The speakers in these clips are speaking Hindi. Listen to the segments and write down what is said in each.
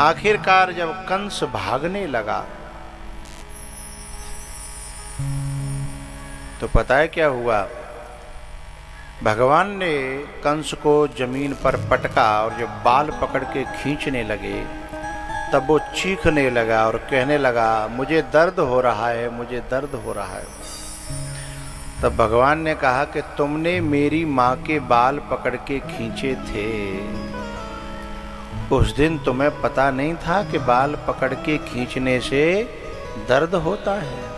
आखिरकार जब कंस भागने लगा तो पता है क्या हुआ? भगवान ने कंस को जमीन पर पटका और जब बाल पकड़ के खींचने लगे तब वो चीखने लगा और कहने लगा, मुझे दर्द हो रहा है, मुझे दर्द हो रहा है। तब भगवान ने कहा कि तुमने मेरी माँ के बाल पकड़ के खींचे थे, उस दिन तुम्हें पता नहीं था कि बाल पकड़ के खींचने से दर्द होता है।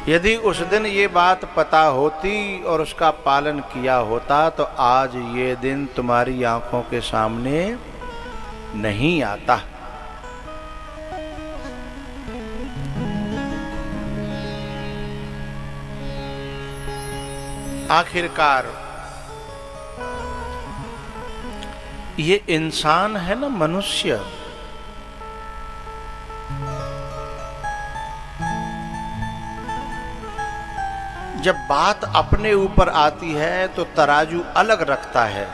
यदि उस दिन ये बात पता होती और उसका पालन किया होता तो आज ये दिन तुम्हारी आंखों के सामने नहीं आता। आखिरकार ये इंसान है ना, मनुष्य, जब बात अपने ऊपर आती है तो तराजू अलग रखता है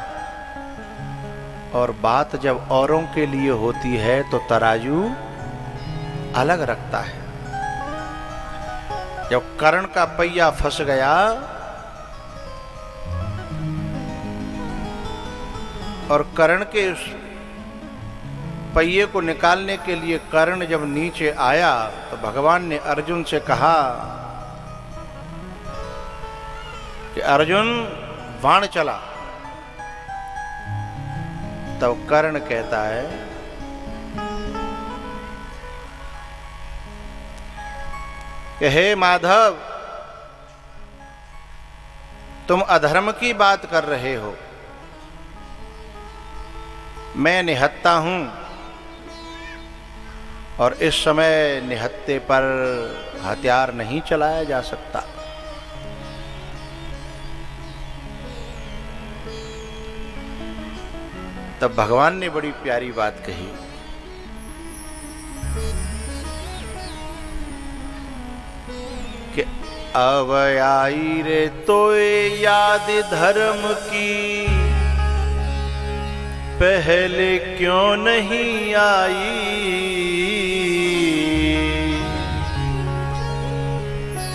और बात जब औरों के लिए होती है तो तराजू अलग रखता है। जब कर्ण का पहिया फंस गया और कर्ण के उस पहिए को निकालने के लिए कर्ण जब नीचे आया तो भगवान ने अर्जुन से कहा कि अर्जुन बाण चला। तब कर्ण कहता है कि हे माधव, तुम अधर्म की बात कर रहे हो, मैं निहत्ता हूं और इस समय निहत्ते पर हथियार नहीं चलाया जा सकता। तब भगवान ने बड़ी प्यारी बात कही कि अब आई रे तोए याद धर्म की, पहले क्यों नहीं आई।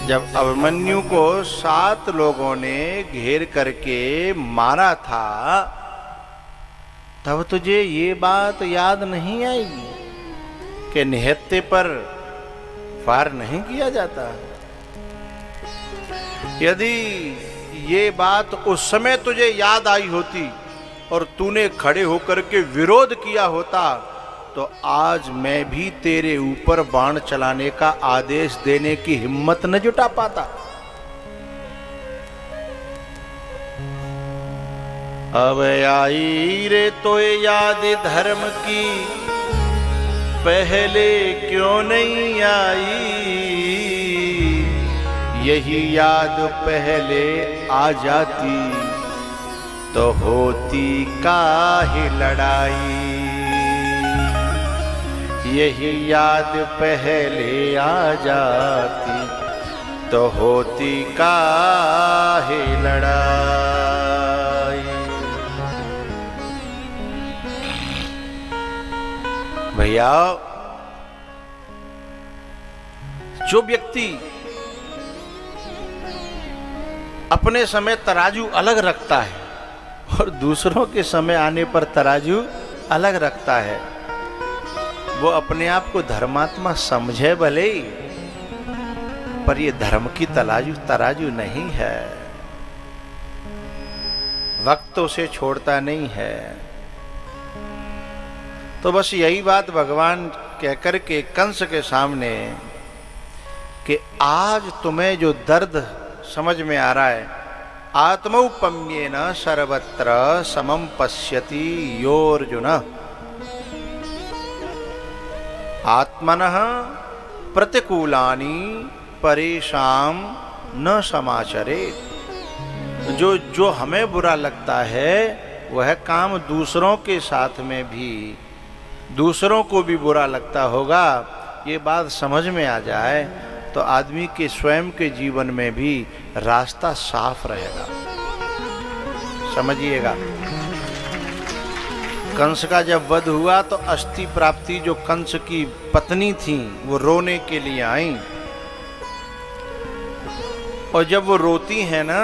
जब अभिमन्यु को 7 लोगों ने घेर करके मारा था तब तुझे ये बात याद नहीं आएगी कि निहत्ते पर फार नहीं किया जाता। यदि ये बात उस समय तुझे याद आई होती और तूने खड़े होकर के विरोध किया होता तो आज मैं भी तेरे ऊपर बाण चलाने का आदेश देने की हिम्मत न जुटा पाता। अब आई रे तो याद धर्म की, पहले क्यों नहीं आई। यही याद पहले आ जाती तो होती काहे लड़ाई। यही याद पहले आ जाती तो होती काहे लड़ाई। भैया, जो व्यक्ति अपने समय तराजू अलग रखता है और दूसरों के समय आने पर तराजू अलग रखता है, वो अपने आप को धर्मात्मा समझे भले, पर ये धर्म की तराजू नहीं है। वक्त तो उसे छोड़ता नहीं है। तो बस यही बात भगवान कहकर के कंस के सामने कि आज तुम्हें जो दर्द समझ में आ रहा है, आत्मौपम्येन सर्वत्र समं पश्यति योऽर्जुन आत्मनः प्रतिकूलानि परेषां न समाचरेत्। जो हमें बुरा लगता है वह काम दूसरों के साथ में भी दूसरों को भी बुरा लगता होगा, ये बात समझ में आ जाए तो आदमी के स्वयं के जीवन में भी रास्ता साफ रहेगा। समझिएगा। कंस का जब वध हुआ तो अस्थि प्राप्ति जो कंस की पत्नी थी वो रोने के लिए आई, और जब वो रोती है ना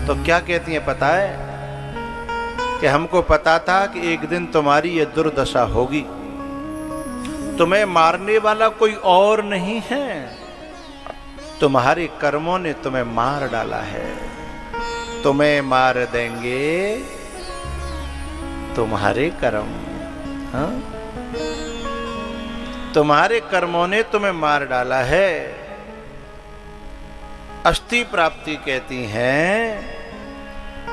तो क्या कहती है पता है? कि हमको पता था कि एक दिन तुम्हारी ये दुर्दशा होगी, तुम्हें मारने वाला कोई और नहीं है, तुम्हारे कर्मों ने तुम्हें मार डाला है, तुम्हें मार देंगे तुम्हारे कर्म। हाँ? तुम्हारे कर्मों ने तुम्हें मार डाला है। अस्थि प्राप्ति कहती हैं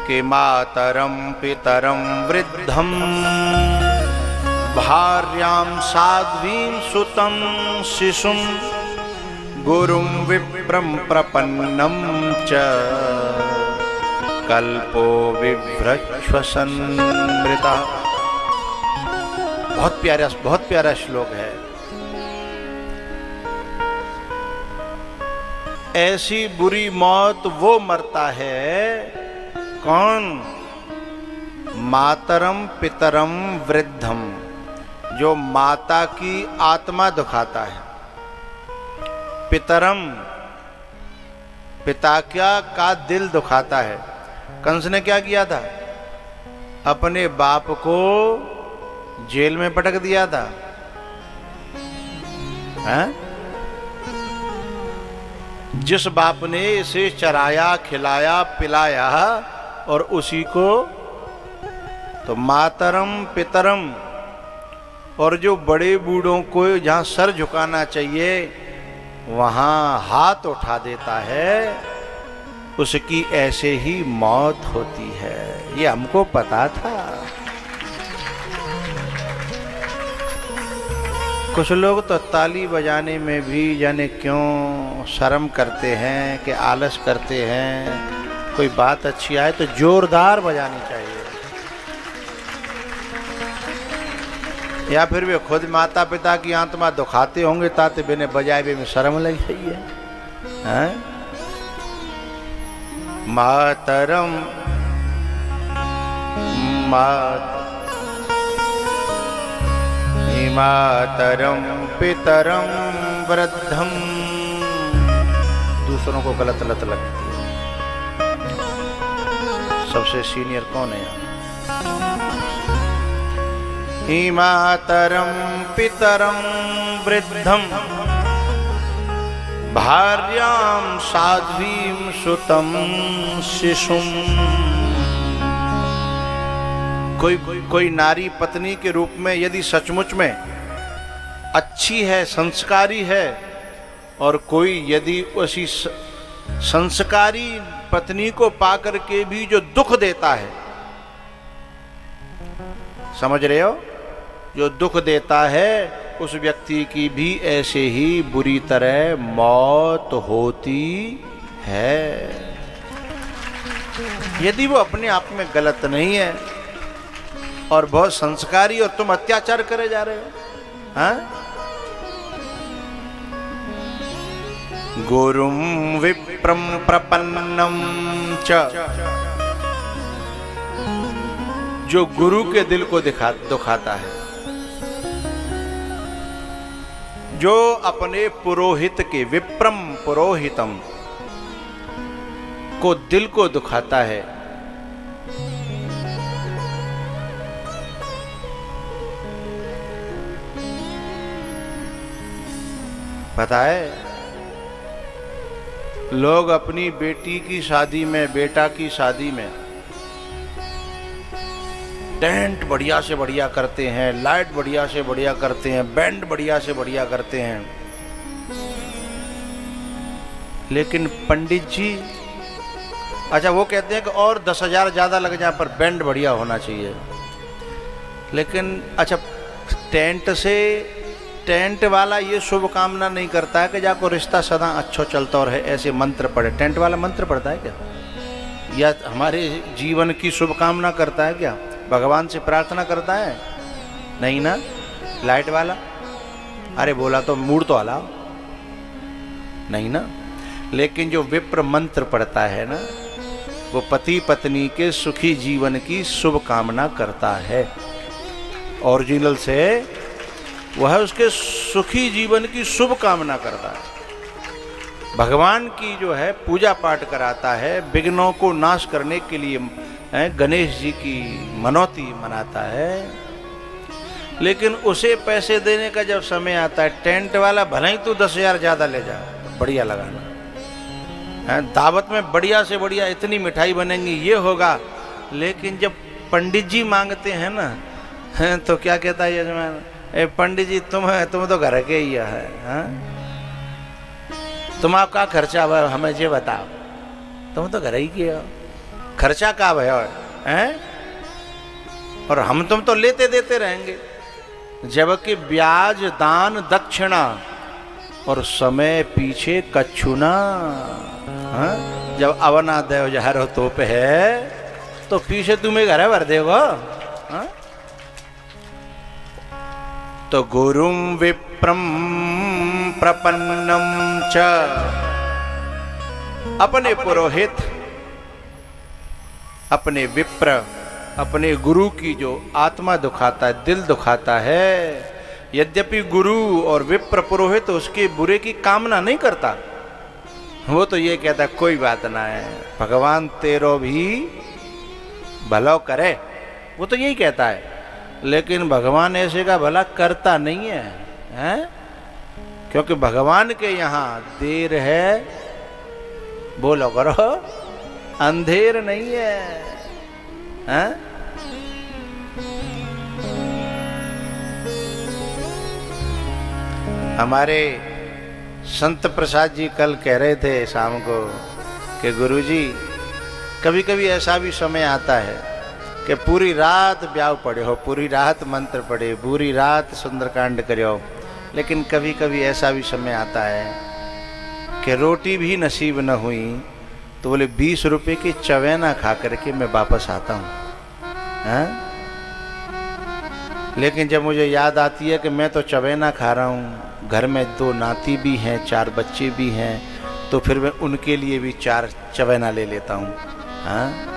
कि मातरम पितरम वृद्धम भार्याम साध्वीं सुतं शिशुं गुरुं विप्रं प्रपन्नं च कल्पो विभ्रश्वसन्मृता। बहुत प्यारा श्लोक है। ऐसी बुरी मौत वो मरता है, कौन? मातरम पितरम वृद्धम, जो माता की आत्मा दुखाता है। पितरम, पिता का दिल दुखाता है। कंस ने क्या किया था? अपने बाप को जेल में पटक दिया था। हैं? जिस बाप ने इसे चराया खिलाया पिलाया और उसी को तो मातरम पितरम, और जो बड़े बूढ़ों को जहां सर झुकाना चाहिए वहां हाथ उठा देता है, उसकी ऐसे ही मौत होती है। ये हमको पता था। कुछ लोग तो ताली बजाने में भी जाने क्यों शर्म करते हैं कि आलस करते हैं। कोई बात अच्छी आए तो जोरदार बजानी चाहिए, या फिर वे खुद माता पिता की आत्मा दुखाते होंगे ताते बिने बजाए भी में शर्म लग रही है। मातरम मातरम पितरम वृद्धम। दूसरों को गलत लत लगती है। सबसे सीनियर कौन है यहाँ? मातरम पितरम वृद्धम भार्यां साध्वीं सुतं शिशुं। कोई नारी पत्नी के रूप में यदि सचमुच में अच्छी है, संस्कारी है, और कोई यदि उसी संस्कारी पत्नी को पाकर के भी जो दुख देता है, समझ रहे हो, जो दुख देता है, उस व्यक्ति की भी ऐसे ही बुरी तरह मौत होती है। यदि वो अपने आप में गलत नहीं है और बहुत संस्कारी, और तुम अत्याचार करे जा रहे हो। हाँ? गुरुं विप्रं प्रपन्नं च, जो गुरु के दिल को दुखाता है, जो अपने पुरोहित के, विप्रम पुरोहितम, को दिल को दुखाता है। पता है, लोग अपनी बेटी की शादी में, बेटा की शादी में टेंट बढ़िया से बढ़िया करते हैं, लाइट बढ़िया से बढ़िया करते हैं, बैंड बढ़िया से बढ़िया करते हैं, लेकिन पंडित जी, अच्छा वो कहते हैं कि और 10,000 ज्यादा लग जाए पर बैंड बढ़िया होना चाहिए। लेकिन अच्छा, टेंट वाला ये शुभकामना नहीं करता है कि जाको रिश्ता सदा अच्छा चलता और है, ऐसे मंत्र पढ़े। टेंट वाला मंत्र पढ़ता है क्या? या हमारे जीवन की शुभकामना करता है क्या? भगवान से प्रार्थना करता है? नहीं ना। लाइट वाला, अरे बोला तो मूड तो हलाओ, नहीं ना। लेकिन जो विप्र मंत्र पढ़ता है ना, वो पति पत्नी के सुखी जीवन की शुभ कामना करता है। ओरिजिनल से वह उसके सुखी जीवन की शुभ कामना करता है। भगवान की जो है पूजा पाठ कराता है, विघ्नों को नाश करने के लिए गणेश जी की मनौती मनाता है। लेकिन उसे पैसे देने का जब समय आता है, टेंट वाला भले ही तू 10,000 ज्यादा ले जा, बढ़िया लगाना है, दावत में बढ़िया से बढ़िया इतनी मिठाई बनेंगी, ये होगा। लेकिन जब पंडित जी मांगते हैं ना, तो क्या कहता है यजमान, पंडित जी तुम तो घर के ही है, तुम आपका खर्चा हमें ये बताओ, तुम तो घर ही के हो, खर्चा का है, और हम तुम तो लेते देते रहेंगे। जबकि ब्याज दान दक्षिणा और समय पीछे कच्छुना। जब अवना देव जहर हो तो पे है, तो पीछे तुम्हें घर भर देगा। तो गुरुम विप्रम प्रपन्नम च, अपने पुरोहित, अपने विप्र, अपने गुरु की जो आत्मा दुखाता है, दिल दुखाता है। यद्यपि गुरु और विप्र पुरोहित उसके बुरे की कामना नहीं करता, वो तो ये कहता कोई बात ना है, भगवान तेरो भी भला करे, वो तो यही कहता है। लेकिन भगवान ऐसे का भला करता नहीं है, हैं? क्योंकि भगवान के यहाँ देर है, बोलो करो, अंधेर नहीं है, हैं? हमारे संत प्रसाद जी कल कह रहे थे शाम को कि गुरुजी, कभी कभी ऐसा भी समय आता है कि पूरी रात ब्याह पढ़े हो, पूरी रात मंत्र पढ़े, पूरी रात सुंदरकांड करे हो, लेकिन कभी कभी ऐसा भी समय आता है कि रोटी भी नसीब न हुई तो बोले 20 रुपए की चवेना खा करके मैं वापस आता हूँ, हैं? लेकिन जब मुझे याद आती है कि मैं तो चवेना खा रहा हूँ, घर में 2 नाती भी हैं, 4 बच्चे भी हैं, तो फिर मैं उनके लिए भी 4 चवेना ले लेता हूँ, हाँ?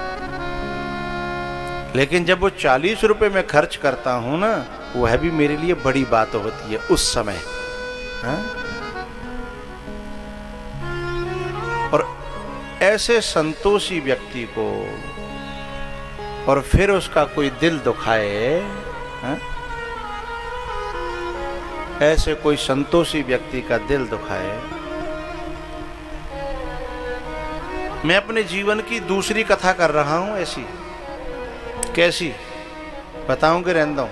लेकिन जब वो 40 रुपए में खर्च करता हूँ ना, वह भी मेरे लिए बड़ी बात होती है उस समय, हाँ? और ऐसे संतोषी व्यक्ति को और फिर उसका कोई दिल दुखाए, हाँ? ऐसे कोई संतोषी व्यक्ति का दिल दुखाए। मैं अपने जीवन की दूसरी कथा कर रहा हूं, ऐसी कैसी बताऊं कि रहने दूं?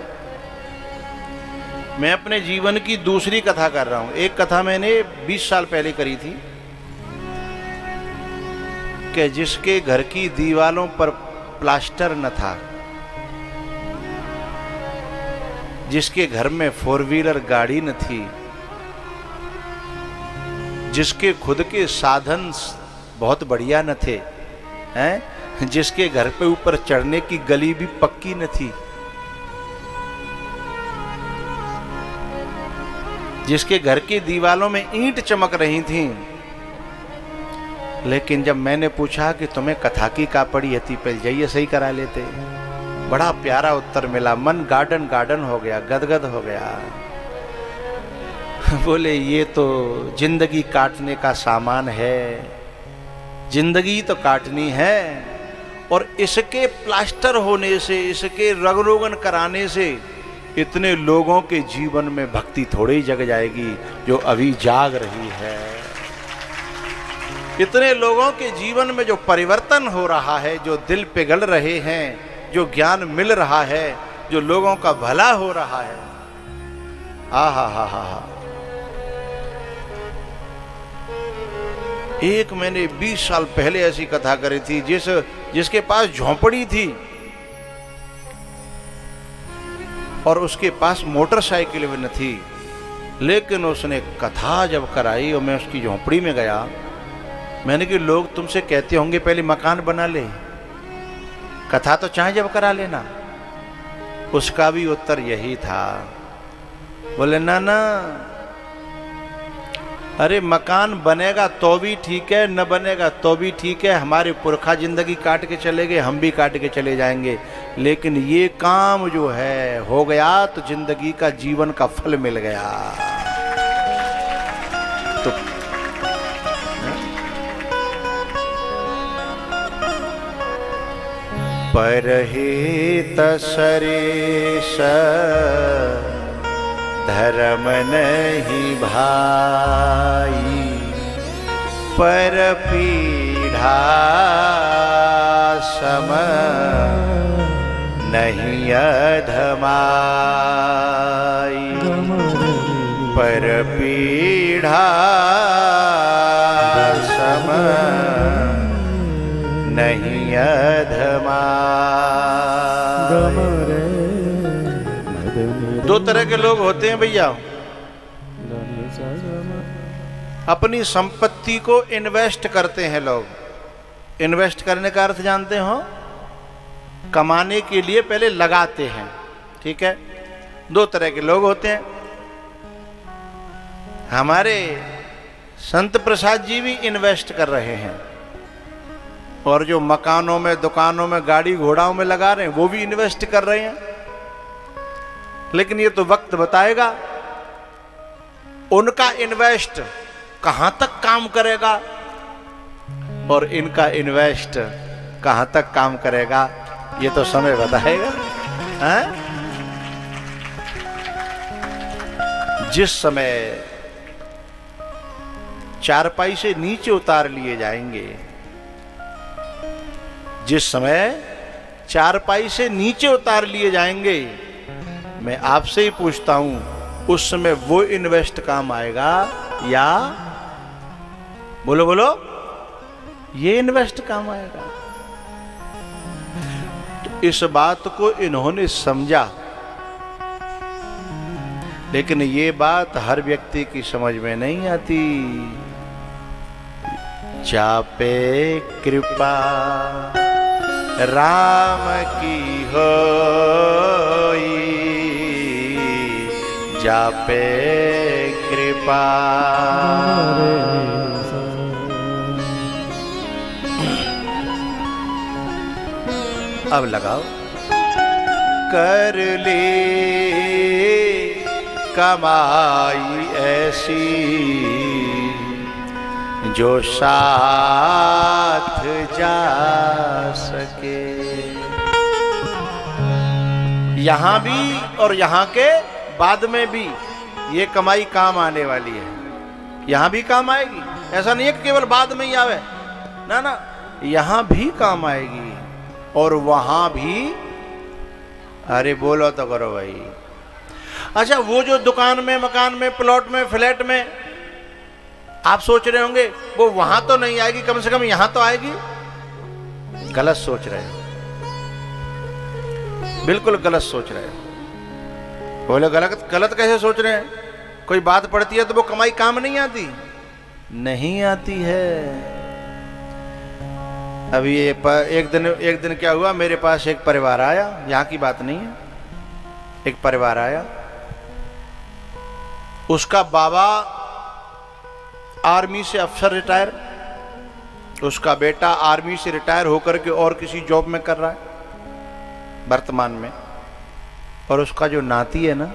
मैं अपने जीवन की दूसरी कथा कर रहा हूं। एक कथा मैंने 20 साल पहले करी थी कि जिसके घर की दीवारों पर प्लास्टर न था, जिसके घर में 4 व्हीलर गाड़ी न थी, जिसके खुद के साधन बहुत बढ़िया न थे, हैं? जिसके घर पे ऊपर चढ़ने की गली भी पक्की न थी, जिसके घर की दीवारों में ईंट चमक रही थीं, लेकिन जब मैंने पूछा कि तुम्हें कथा की का पड़ी हती, पहले जाइए सही करा लेते, बड़ा प्यारा उत्तर मिला, मन गार्डन गार्डन हो गया, गदगद हो गया। बोले ये तो जिंदगी काटने का सामान है, जिंदगी तो काटनी है, और इसके प्लास्टर होने से, इसके रंग रोगन कराने से इतने लोगों के जीवन में भक्ति थोड़ी जग जाएगी जो अभी जाग रही है। इतने लोगों के जीवन में जो परिवर्तन हो रहा है, जो दिल पिघल रहे हैं, जो ज्ञान मिल रहा है, जो लोगों का भला हो रहा है, आहा हा हा हा। एक मैंने 20 साल पहले ऐसी कथा करी थी, जिसके पास झोंपड़ी थी और उसके पास मोटरसाइकिल भी न थी, लेकिन उसने कथा जब कराई और मैं उसकी झोंपड़ी में गया, मैंने कि लोग तुमसे कहते होंगे पहले मकान बना ले, कथा तो चाहे जब करा लेना। उसका भी उत्तर यही था, बोले ना ना, अरे मकान बनेगा तो भी ठीक है, न बनेगा तो भी ठीक है। हमारे पुरखा जिंदगी काट के चले गए, हम भी काट के चले जाएंगे, लेकिन ये काम जो है हो गया तो जिंदगी का, जीवन का फल मिल गया। तो परहित सरेश धर्म नहीं भाई, पर पीढ़ा सम नहीं अधमाई, पर पीढ़ा सम नहीं अधमाई। दो तरह के लोग होते हैं भैया, अपनी संपत्ति को इन्वेस्ट करते हैं लोग। इन्वेस्ट करने का अर्थ जानते हो? कमाने के लिए पहले लगाते हैं, ठीक है। दो तरह के लोग होते हैं। हमारे संत प्रसाद जी भी इन्वेस्ट कर रहे हैं, और जो मकानों में, दुकानों में, गाड़ी घोड़ाओं में लगा रहे हैं वो भी इन्वेस्ट कर रहे हैं। लेकिन ये तो वक्त बताएगा उनका इन्वेस्ट कहां तक काम करेगा और इनका इन्वेस्ट कहां तक काम करेगा, ये तो समय बताएगा। हैं? जिस समय चारपाई से नीचे उतार लिए जाएंगे, जिस समय चारपाई से नीचे उतार लिए जाएंगे, मैं आपसे ही पूछता हूं, उस समय वो इन्वेस्ट काम आएगा या बोलो बोलो ये इन्वेस्ट काम आएगा? तो इस बात को इन्होंने समझा, लेकिन ये बात हर व्यक्ति की समझ में नहीं आती। चापे कृपा राम की होई, जापे कृपा। अब लगाओ। कर ले कमाई ऐसी जो साथ जा सके, यहां भी और यहां के बाद में भी ये कमाई काम आने वाली है। यहां भी काम आएगी, ऐसा नहीं है कि केवल बाद में ही आवे, ना ना, यहां भी काम आएगी और वहां भी। अरे बोलो तो करो भाई। अच्छा, वो जो दुकान में, मकान में, प्लॉट में, फ्लैट में आप सोच रहे होंगे वो वहां तो नहीं आएगी, कम से कम यहां तो आएगी। गलत सोच रहे हो, बिल्कुल गलत सोच रहे हो। बोले गलत गलत कैसे सोच रहे हैं? कोई बात पड़ती है तो वो कमाई काम नहीं आती? नहीं आती है। अभी एक दिन क्या हुआ, मेरे पास एक परिवार आया, यहाँ की बात नहीं है, एक परिवार आया, उसका बाबा आर्मी से अफसर रिटायर, उसका बेटा आर्मी से रिटायर होकर के और किसी जॉब में कर रहा है वर्तमान में, और उसका जो नाती है ना,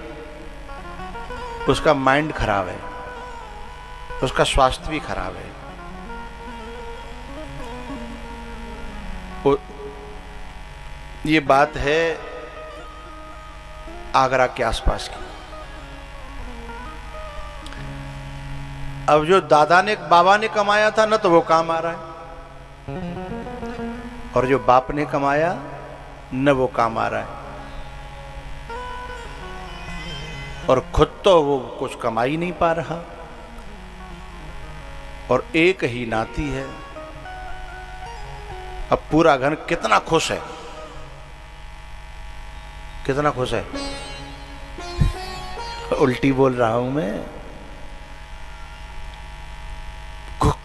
उसका माइंड खराब है, उसका स्वास्थ्य भी खराब है। ये बात है आगरा के आसपास की। अब जो दादा ने, बाबा ने कमाया था ना, तो वो काम आ रहा है, और जो बाप ने कमाया न वो काम आ रहा है, और खुद तो वो कुछ कमा ही नहीं पा रहा, और एक ही नाती है। अब पूरा घर कितना खुश है, कितना खुश है। उल्टी बोल रहा हूं मैं।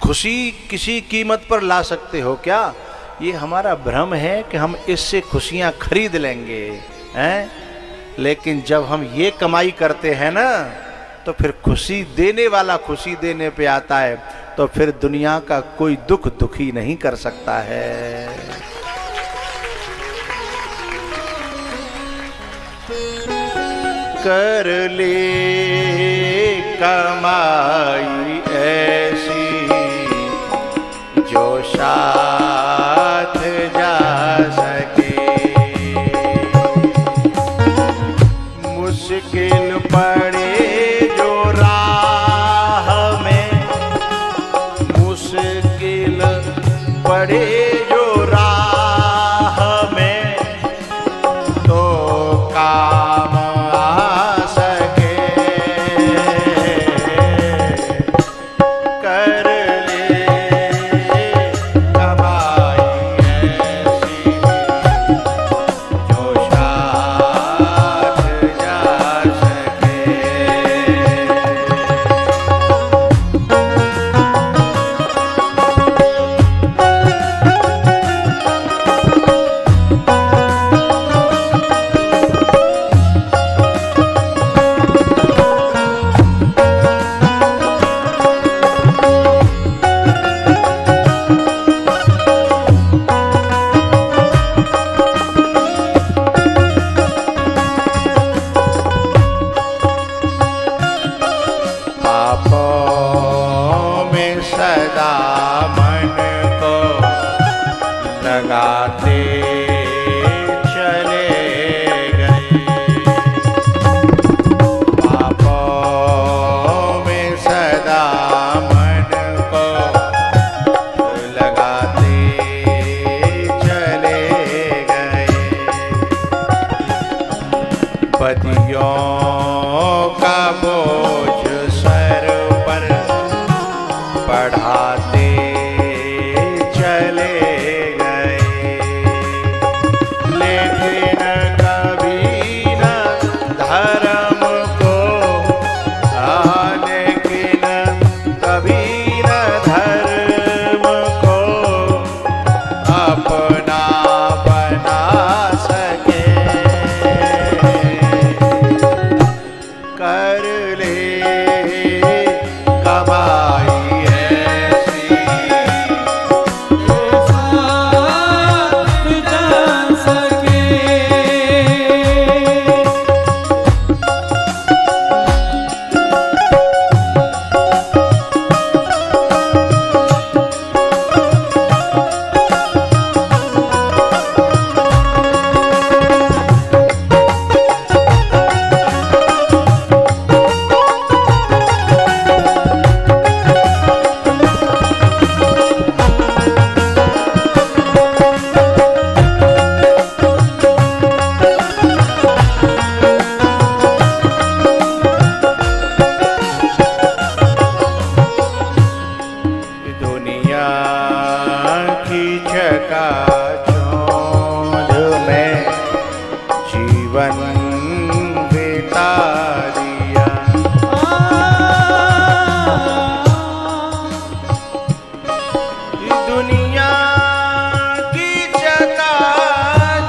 खुशी किसी कीमत पर ला सकते हो क्या? ये हमारा भ्रम है कि हम इससे खुशियां खरीद लेंगे, हैं? लेकिन जब हम ये कमाई करते हैं ना, तो फिर खुशी देने वाला खुशी देने पे आता है, तो फिर दुनिया का कोई दुख दुखी नहीं कर सकता है। कर ले कमाई ऐसी जो साथ जा सके, मुश्किल पड़े जो राह में, मुश्किल पड़े जो राह में, तो काम आ सके। कर ले कमाई ऐसी जो साथ जा सके। पापों में सदा मन को लगाते चले गए, पापों में सदा मन को लगाते चले गए, बदियों का बोझ सर पर बढ़ाते चले गए, लेकिन कभी न धर्म को, लेकिन कभी न धर्म को अपना बना सके। कर ले कमाई ऐसी जो साथ जा सके। दुनिया की चकाचौंध में जीवन बिता दिया, दुनिया की चकाचौंध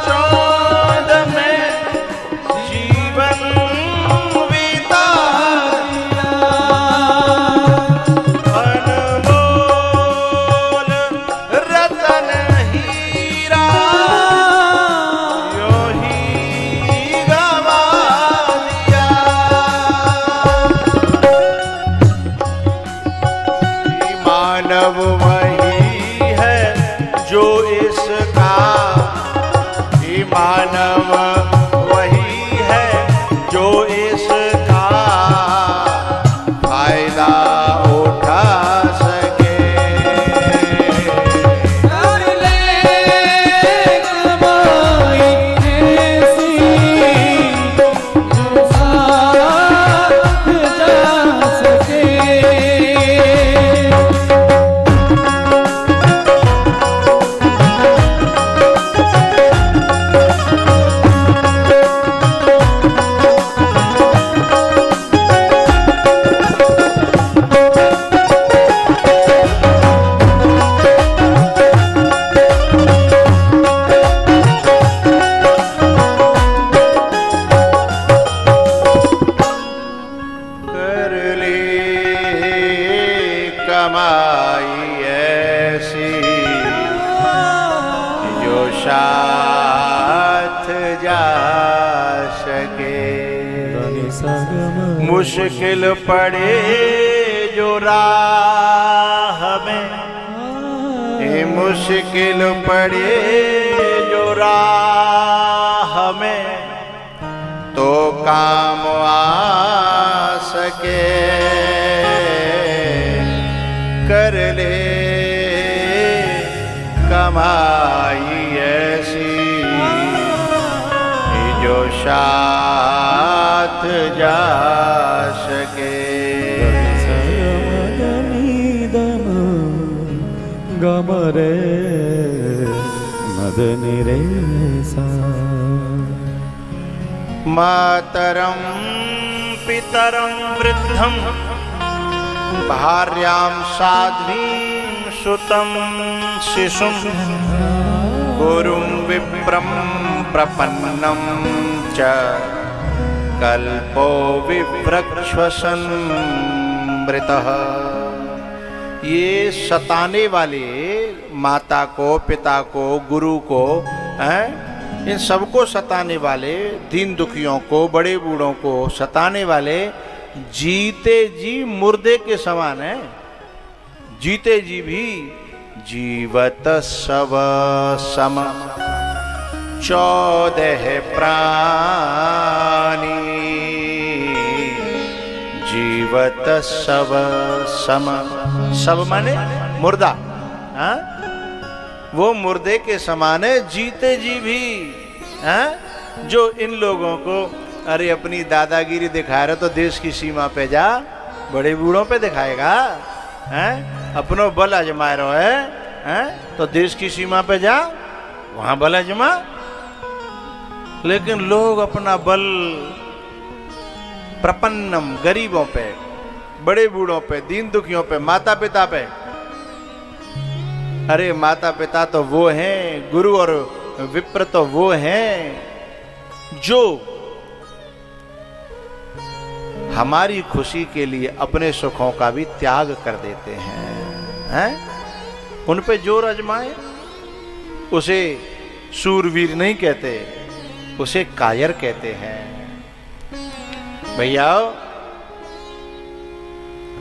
में जीवन बिता दिया, अनमोल रतन हीरा यूं ही गवा दिया। मानव वही है जो इसका, मानव वही है जो इसका फायदा उठा सके। कर ले कमाई ऐसी जो साथ जा सके। जा सके। धनि सा ग म। मुश्किल पड़े जो राह में, ये मुश्किल पड़े जो राह में, तो काम आ सके। कर ले कमाई ऐसी जो साथ जा सके। धनि दम गम रे मदनि रे सा। मातरं पितरं वृद्धं भार्यां साध्वीं सुतं शिशुं गुरुं विप्रं प्रपन्नं च कल्पो विवृक्षवसन् मृतः। ये सताने वाले माता को, पिता को, गुरु को, इन सबको सताने वाले, दीन दुखियों को, बड़े बूढ़ों को सताने वाले जीते जी मुर्दे के समान है। जीते जी भी जीवत सब सम 14 प्राणी, जीवत सब सम। सब माने मुर्दा, हाँ? वो मुर्दे के समान है, जीते जी भी, हैं? जो इन लोगों को अरे अपनी दादागिरी दिखा रहे तो देश की सीमा पे जा, बड़े बूढ़ों पे दिखाएगा, हैं? अपनो बल आजमा रहो है? तो देश की सीमा पे जा, वहां बल आजमा। लेकिन लोग अपना बल प्रपन्नम, गरीबों पे, बड़े बूढ़ों पे, दीन दुखियों पे, माता पिता पे। अरे माता पिता तो वो हैं, गुरु और विप्र तो वो हैं जो हमारी खुशी के लिए अपने सुखों का भी त्याग कर देते हैं। उन पे जोर आजमाए उसे सूरवीर नहीं कहते, उसे कायर कहते हैं। भैया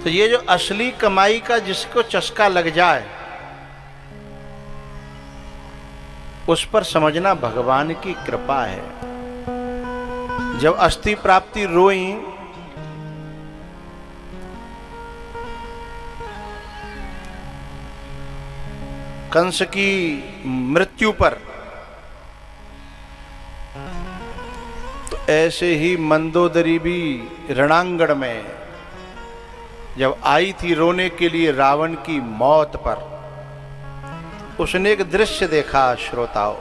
तो ये जो असली कमाई का जिसको चस्का लग जाए उस पर समझना भगवान की कृपा है। जब अस्थि प्राप्ति रोई कंस की मृत्यु पर, तो ऐसे ही मंदोदरी भी रणांगण में जब आई थी रोने के लिए रावण की मौत पर, उसने एक दृश्य देखा। श्रोताओं,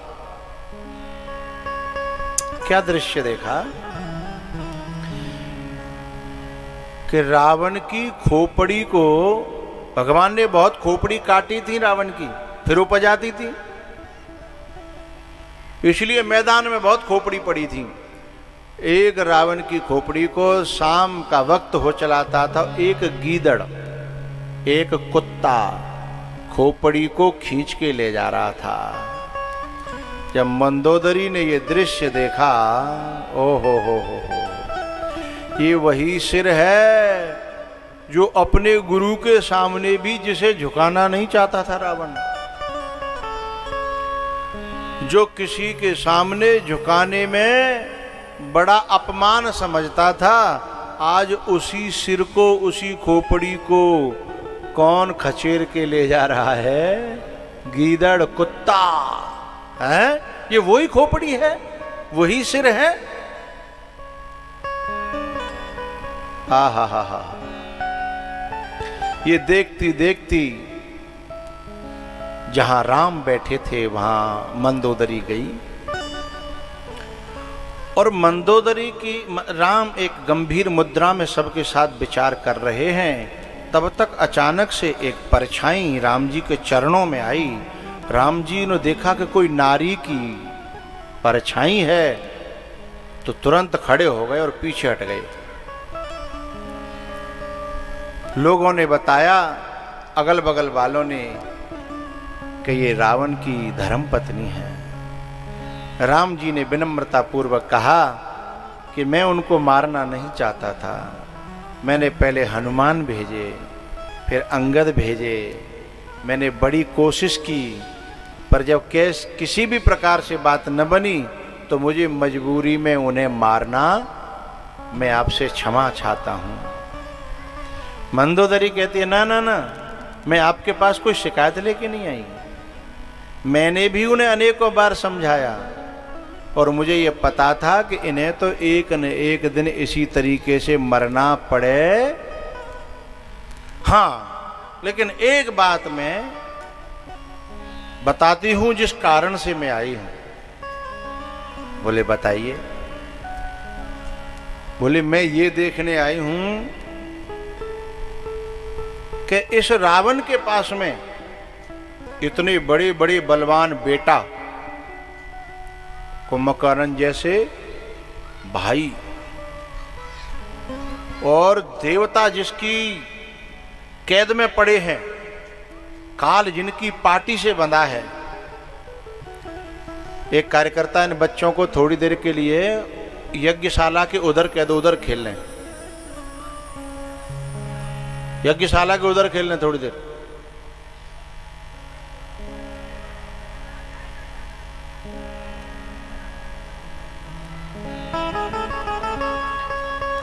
क्या दृश्य देखा? कि रावण की खोपड़ी को भगवान ने बहुत खोपड़ी काटी थी रावण की, फिर उपज आती थी, इसलिए मैदान में बहुत खोपड़ी पड़ी थी। एक रावण की खोपड़ी को शाम का वक्त हो चलाता था, एक गीदड़, एक कुत्ता खोपड़ी को खींच के ले जा रहा था। जब मंदोदरी ने ये दृश्य देखा, ओ हो, ये वही सिर है जो अपने गुरु के सामने भी जिसे झुकाना नहीं चाहता था रावण, जो किसी के सामने झुकाने में बड़ा अपमान समझता था, आज उसी सिर को, उसी खोपड़ी को कौन खचेर के ले जा रहा है? गीदड़, कुत्ता है। ये वही खोपड़ी है, वही सिर है। हा। ये देखती देखती जहां राम बैठे थे वहां मंदोदरी गई, और मंदोदरी की राम एक गंभीर मुद्रा में सबके साथ विचार कर रहे हैं। तब तक अचानक से एक परछाई राम जी के चरणों में आई। राम जी ने देखा कि कोई नारी की परछाई है, तो तुरंत खड़े हो गए और पीछे हट गए। लोगों ने बताया, अगल बगल वालों ने, कि ये रावण की धर्मपत्नी है। राम जी ने विनम्रता पूर्वक कहा कि मैं उनको मारना नहीं चाहता था। मैंने पहले हनुमान भेजे, फिर अंगद भेजे, मैंने बड़ी कोशिश की, पर जब किसी भी प्रकार से बात न बनी तो मुझे मजबूरी में उन्हें मारना। मैं आपसे क्षमा चाहता हूं। मंदोदरी कहती है, ना ना ना, मैं आपके पास कोई शिकायत लेके नहीं आई। मैंने भी उन्हें अनेकों बार समझाया और मुझे ये पता था कि इन्हें तो एक न एक दिन इसी तरीके से मरना पड़े। हाँ, लेकिन एक बात मैं बताती हूं जिस कारण से मैं आई हूं। बोले बताइए। बोले मैं ये देखने आई हूं कि इस रावण के पास में इतने बड़े बड़े बलवान बेटा, कुंभकर्ण जैसे भाई, और देवता जिसकी कैद में पड़े हैं, काल जिनकी पाटी से बंधा है। एक कार्यकर्ता इन बच्चों को थोड़ी देर के लिए यज्ञशाला के उधर कह दो, उधर खेल लें, यज्ञशाला के उधर खेल लें थोड़ी देर।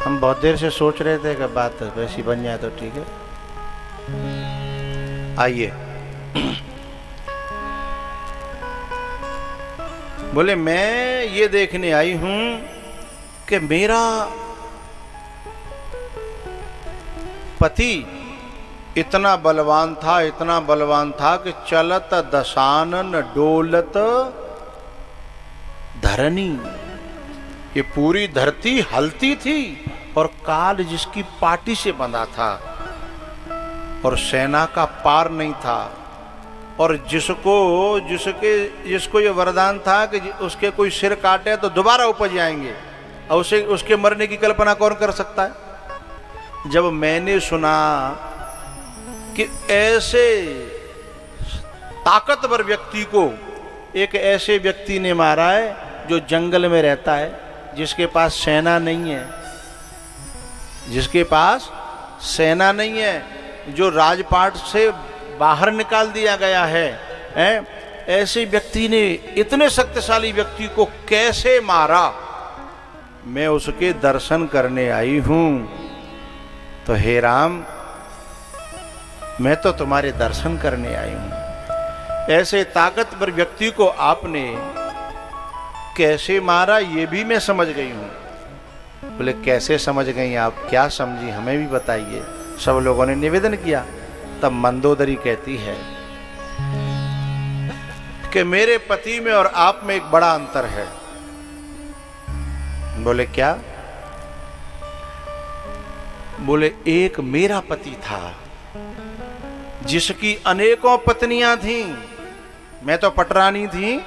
हम बहुत देर से सोच रहे थे कि बात वैसी बन जाए तो ठीक है। आइए। बोले मैं ये देखने आई हूं कि मेरा पति इतना बलवान था, इतना बलवान था कि चलत दशानन डोलत धरनी, ये पूरी धरती हलती थी और काल जिसकी पाटी से बंधा था और सेना का पार नहीं था, और जिसको ये वरदान था कि उसके कोई सिर काटे तो दोबारा उपज जाएंगे, और उसके मरने की कल्पना कौन कर सकता है। जब मैंने सुना कि ऐसे ताकतवर व्यक्ति को एक ऐसे व्यक्ति ने मारा है जो जंगल में रहता है, जिसके पास सेना नहीं है, जिसके पास सेना नहीं है, जो राजपाट से बाहर निकाल दिया गया है, ऐसे व्यक्ति ने इतने शक्तिशाली व्यक्ति को कैसे मारा। मैं उसके दर्शन करने आई हूं। तो हे राम, मैं तो तुम्हारे दर्शन करने आई हूं। ऐसे ताकतवर व्यक्ति को आपने कैसे मारा ये भी मैं समझ गई हूं। बोले कैसे समझ गई आप, क्या समझी, हमें भी बताइए। सब लोगों ने निवेदन किया। तब मंदोदरी कहती है कि मेरे पति में और आप में एक बड़ा अंतर है। बोले क्या? बोले एक मेरा पति था जिसकी अनेकों पत्नियां थीं, मैं तो पटरानी थी,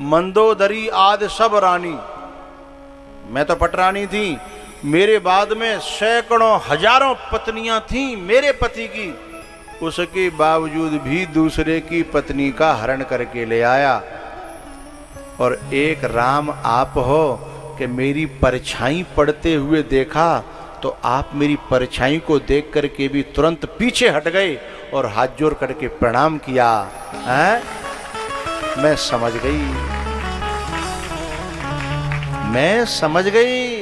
मंदोदरी आदि सब रानी, मैं तो पटरानी थी। मेरे बाद में सैकड़ों हजारों पत्नियां थीं मेरे पति की, उसके बावजूद भी दूसरे की पत्नी का हरण करके ले आया। और एक राम आप हो कि मेरी परछाई पड़ते हुए देखा तो आप मेरी परछाई को देख करके भी तुरंत पीछे हट गए और हाथ जोड़ करके प्रणाम किया। है? मैं समझ गई, मैं समझ गई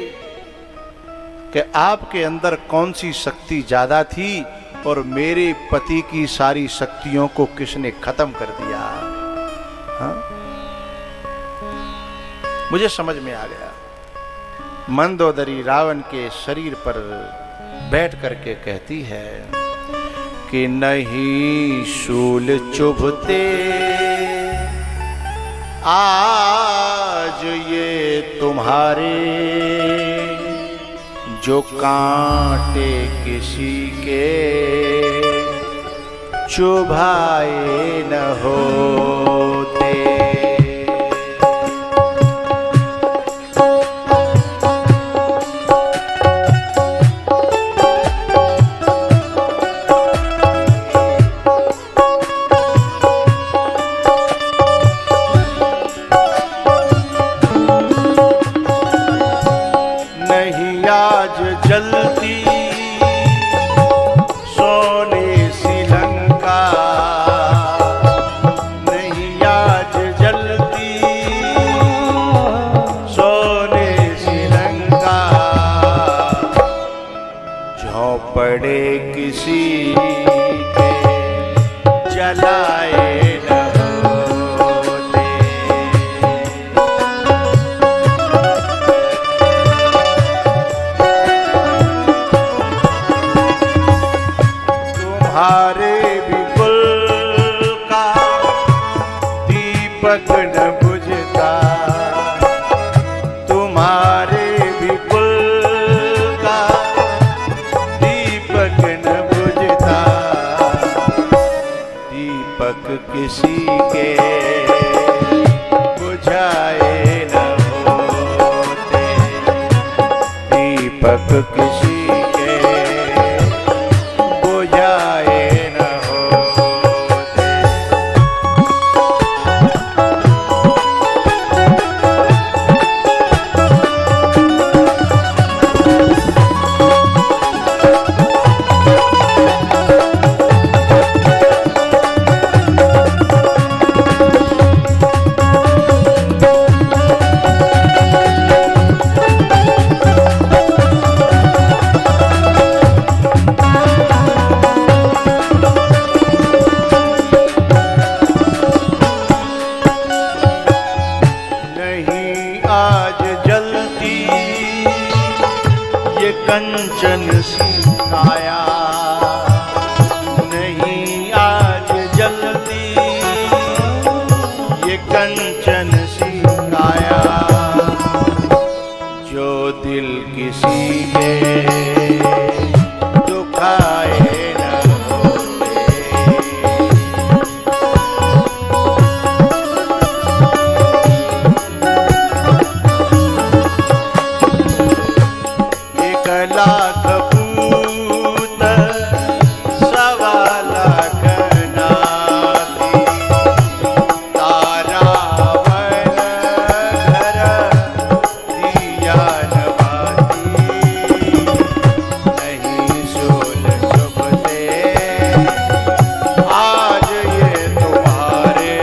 कि आपके अंदर कौन सी शक्ति ज्यादा थी और मेरे पति की सारी शक्तियों को किसने खत्म कर दिया। हा? मुझे समझ में आ गया। मंदोदरी रावण के शरीर पर बैठ करके कहती है कि नहीं शूल चुभते आज ये तुम्हारे, जो कांटे किसी के चुभाए न होते। पड़े किसी के जलाए न होते। तुम्हारे भी कुल का दीपक न बुझता, तुम्हारे भी कुल का दीपक न बुझता, दीपक किसी के बुझाए न होते, दीपक किसी के बुझाए न होते। कंचन सी काया, नहीं आज जलती ये कंचन सी काया, जो दिल किसी के दुखाए न होते। लाख पूत सवा लाख नाती, तारावन घर दिया न बाती, नहीं सोल चुभते आज ये तुम्हारे,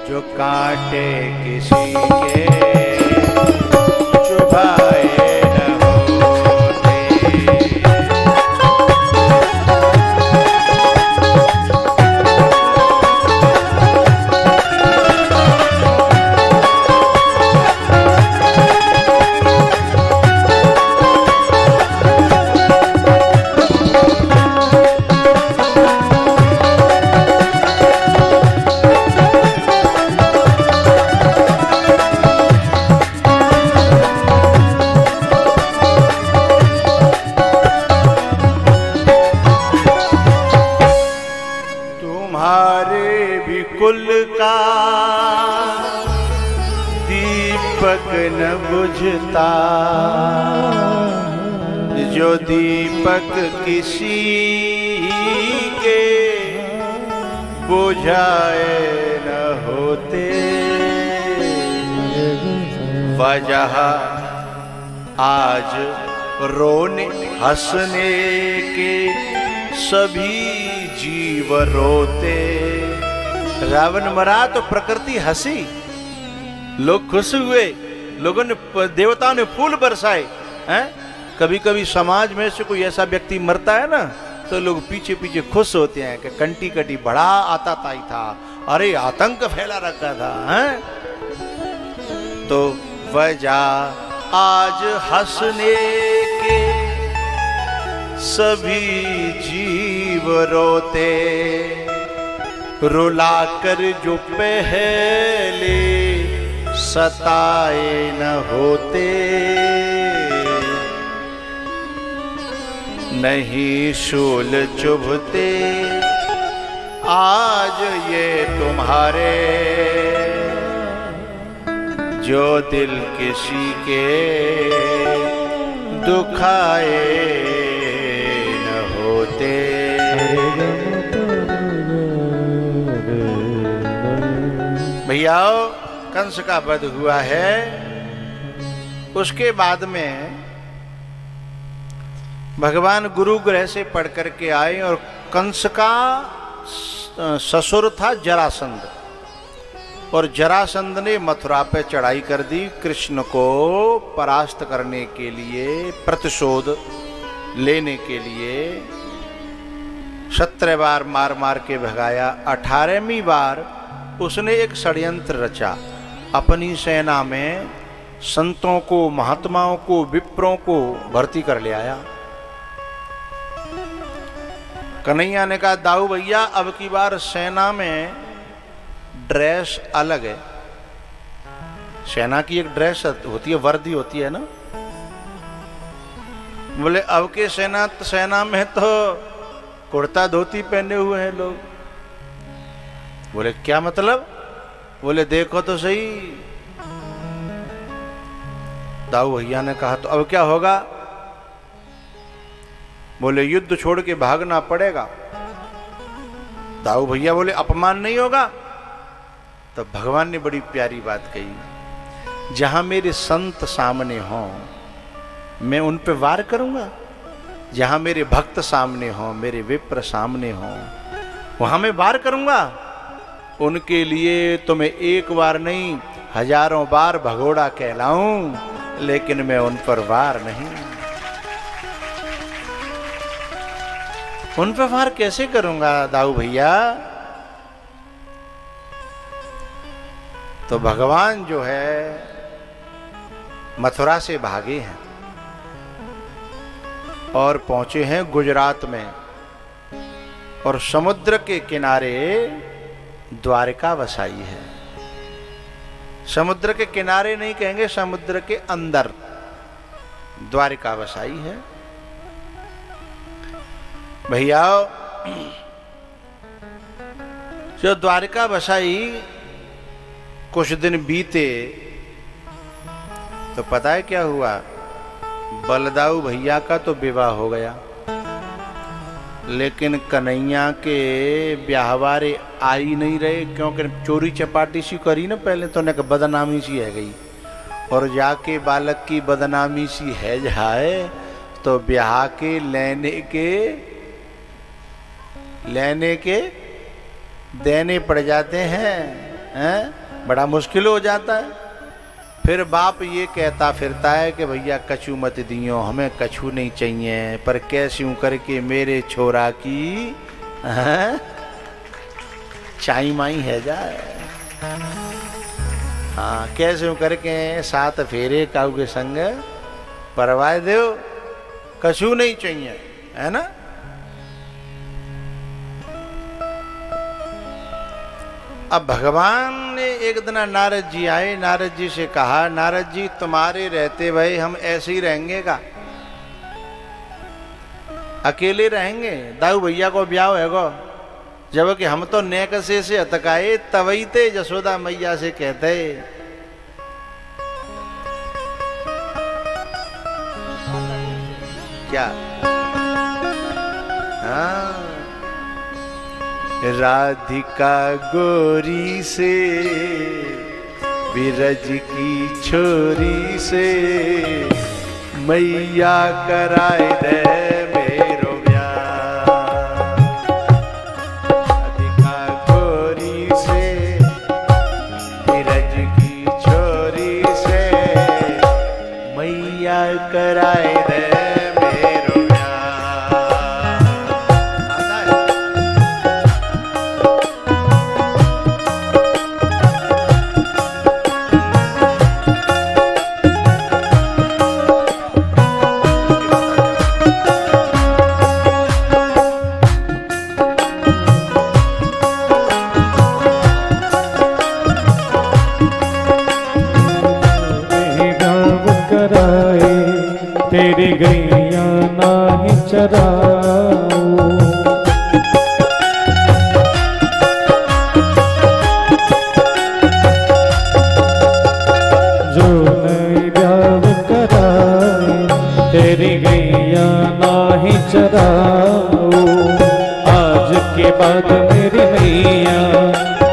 जो कांटे किसी के चुभाए। तुम्हारे भी कुल का दीपक न बुझता, जो दीपक किसी के बुझाए न होते। वजह आज रोने हंसने के सभी जीव रोते। रावण मरा तो प्रकृति हंसी, लोग खुश हुए, लोगों ने देवताओं ने फूल बरसाए हैं। कभी कभी समाज में से कोई ऐसा व्यक्ति मरता है ना, तो लोग पीछे पीछे खुश होते हैं कि कंटी कटी बड़ा आताताई था, अरे आतंक फैला रखा था हैं। तो वजह आज हंसने के सभी जीव रोते, रुलाकर जो पहले सताए न होते। नहीं शूल चुभते आज ये तुम्हारे, जो दिल किसी के दुखाए न होते। भैया कंस का वध हुआ है, उसके बाद में भगवान गुरु ग्रह से पढ़ करके आए और कंस का ससुर था जरासंध, और जरासंध ने मथुरा पे चढ़ाई कर दी कृष्ण को परास्त करने के लिए, प्रतिशोध लेने के लिए 17 बार मार मार के भगाया। 18वीं बार उसने एक षड्यंत्र रचा। अपनी सेना में संतों को, महात्माओं को, विप्रों को भर्ती कर ले आया। कन्हैया ने कहा, दाऊ भैया अब की बार सेना में ड्रेस अलग है। सेना की एक ड्रेस होती है, वर्दी होती है ना। बोले अब के सेना में तो कुर्ता धोती पहने हुए हैं लोग। बोले क्या मतलब? बोले देखो तो सही। दाऊ भैया ने कहा, तो अब क्या होगा? बोले युद्ध छोड़ के भागना पड़ेगा। दाऊ भैया बोले अपमान नहीं होगा? तो भगवान ने बड़ी प्यारी बात कही, जहां मेरे संत सामने हों मैं उन पे वार करूंगा, जहां मेरे भक्त सामने हों, मेरे विप्र सामने हों, वहां मैं वार करूंगा। उनके लिए तो मैं एक बार नहीं हजारों बार भगोड़ा कहलाऊं, लेकिन मैं उन पर वार नहीं। उन पर वार कैसे करूंगा दाऊ भैया? तो भगवान जो है मथुरा से भागे हैं और पहुंचे हैं गुजरात में, और समुद्र के किनारे द्वारिका बसाई है। समुद्र के किनारे नहीं कहेंगे, समुद्र के अंदर द्वारिका बसाई है। भैया जो द्वारिका बसाई, कुछ दिन बीते तो पता है क्या हुआ? बलदाऊ भैया का तो विवाह हो गया, लेकिन कन्हैया के ब्याहवारे आ ही नहीं रहे, क्योंकि चोरी चपाटी सी करी ना पहले, तो उन्हें बदनामी सी है गई। और जाके बालक की बदनामी सी है जाए तो ब्याह के लेने के देने पड़ जाते हैं, बड़ा मुश्किल हो जाता है। फिर बाप ये कहता फिरता है कि भैया कछू मत दियो, हमें कछू नहीं चाहिए, पर कैसे करके मेरे छोरा की चाई माई है जाए। हाँ, कैसे करके 7 फेरे काऊ के संग परवाए दो, कछू नहीं चाहिए, है ना। अब भगवान ने एक दिन नारद जी आए, नारद जी से कहा, नारद जी तुम्हारे रहते भाई हम ऐसे ही रहेंगे का? अकेले रहेंगे? दाऊ भैया को ब्याह है गो, जब कि हम तो नेकसे से अतकाए तवई ते जसोदा मैया से कहते। क्या? हाँ, राधिका गोरी से विरज की छोरी से मैया कराए दे मेरो ब्याह। राधिका गोरी से विरज की छोरी से मैया कराए दे मेरो ब्याह। तेरी गैया नाही चराओ, जो नई ब्याह कराए तेरी गैया नाही चराओ। आज के बाद मेरी मैया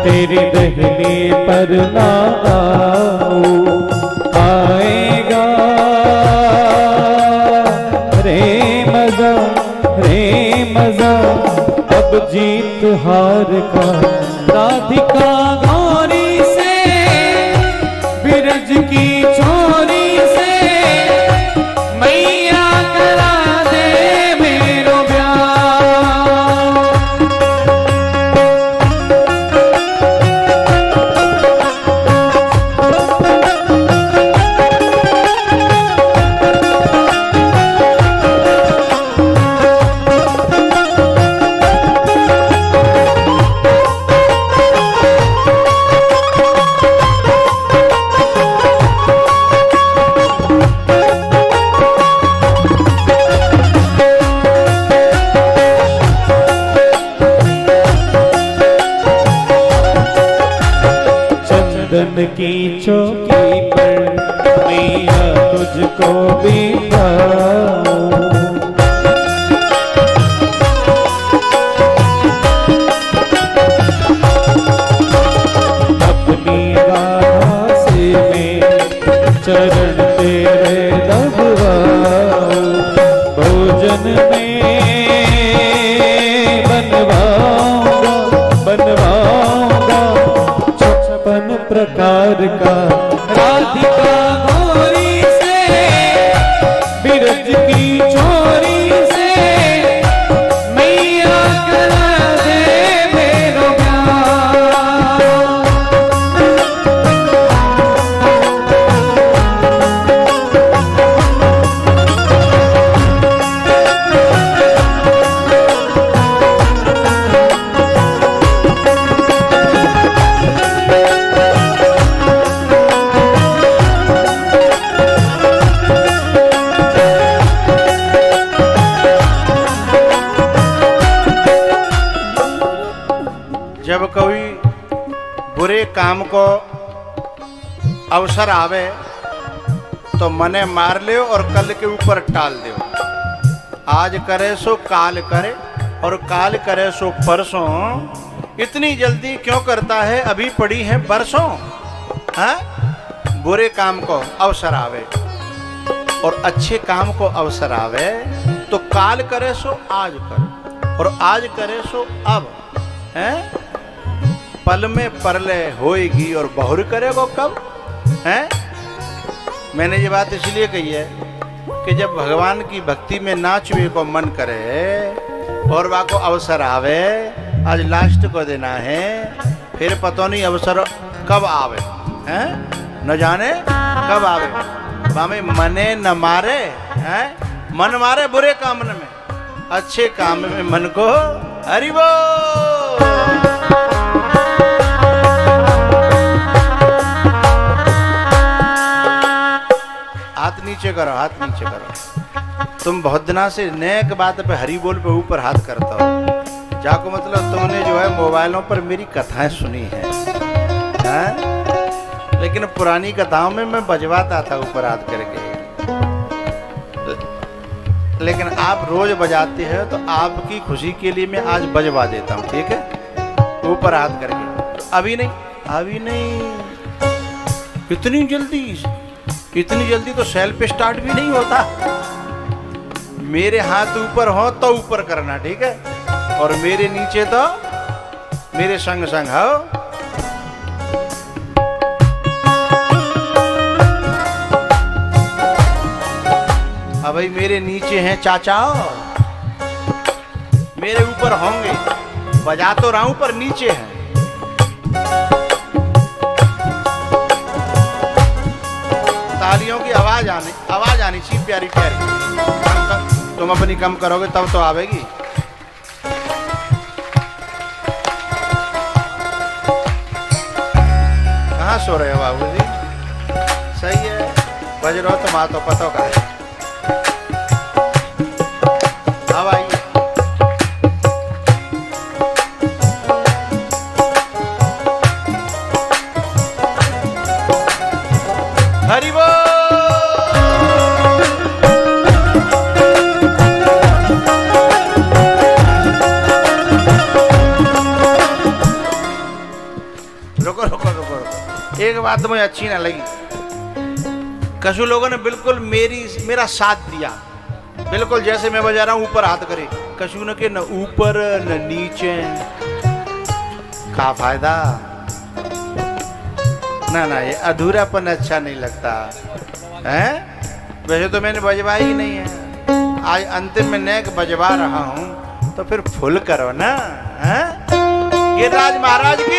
तेरी दहली पर ना आओ। आएगा मजा अब जीत हार का। राधिका गौरी से विरज की छोरी से मैया करा दे मैया तुझको भी पाऊं। अपनी राह से मैं चरण तेरे दबवाऊं, भोजन में बनवाऊंगा 56 प्रकार का राधिका गौरी से, बिरज की छोरी से मैया करा दे मेरो प्यार। जब कोई बुरे काम को अवसर आवे तो मने मार ले और कल के ऊपर टाल दो। आज करे सो काल करे और काल करे सो परसों, इतनी जल्दी क्यों करता है, अभी पड़ी है बरसों। हाँ? बुरे काम को अवसर आवे और अच्छे काम को अवसर आवे तो काल करे सो आज कर और आज करे सो अब है। पल में परलय होएगी और बहुर करेगो कब है। मैंने ये बात इसलिए कही है कि जब भगवान की भक्ति में नाचवे को मन करे और वह को अवसर आवे, आज लास्ट को देना है, फिर पता नहीं अवसर कब आवे हैं, न जाने कब आवे। बामे मने न मारे हैं, मन मारे बुरे काम में, अच्छे काम में मन को हरि बोल। हाथ नीचे करो, हाथ नीचे करो। तुम बहुत दिना से नेक बात पे हरि बोल पे ऊपर हाथ करता हो, जाको मतलब तुमने जो है मोबाइलों पर मेरी कथाएं सुनी है, लेकिन पुरानी कथाओं में मैं बजवाता था ऊपर हाथ करके, लेकिन आप रोज बजाते हैं तो आपकी खुशी के लिए मैं आज बजवा देता हूँ, ठीक है, ऊपर हाथ करके। अभी नहीं, अभी नहीं, इतनी जल्दी तो सेल्फ स्टार्ट भी नहीं होता। मेरे हाथ ऊपर हो तो ऊपर करना, ठीक है, और मेरे नीचे तो मेरे संग संग हो। अब भाई मेरे नीचे हैं चाचा, मेरे ऊपर होंगे, बजा तो रहा हूं पर नीचे हैं। तालियों की आवाज आनी चाहिए प्यारी प्यारी। तुम अपनी कम करोगे तब तो आवेगी। कहाँ सो रहे हो बाबू जी? सही है, बज रहो तुम, आ तो पता का है। अब आइए, हरि बोल। रुको रुको रुको रुको, एक बात मुझे अच्छी ना लगी। कछु लोगों ने बिल्कुल मेरा साथ दिया, बिल्कुल जैसे मैं बजा रहा हूं ऊपर हाथ करे, कछु न के न ऊपर न नीचे, का फायदा ना ना, ये अधूरापन अच्छा नहीं लगता है। वैसे तो मैंने बजवा ही नहीं है, आज अंतिम में नेक बजवा रहा हूं तो फिर फुल करो ना, है? गिरिराज महाराज की।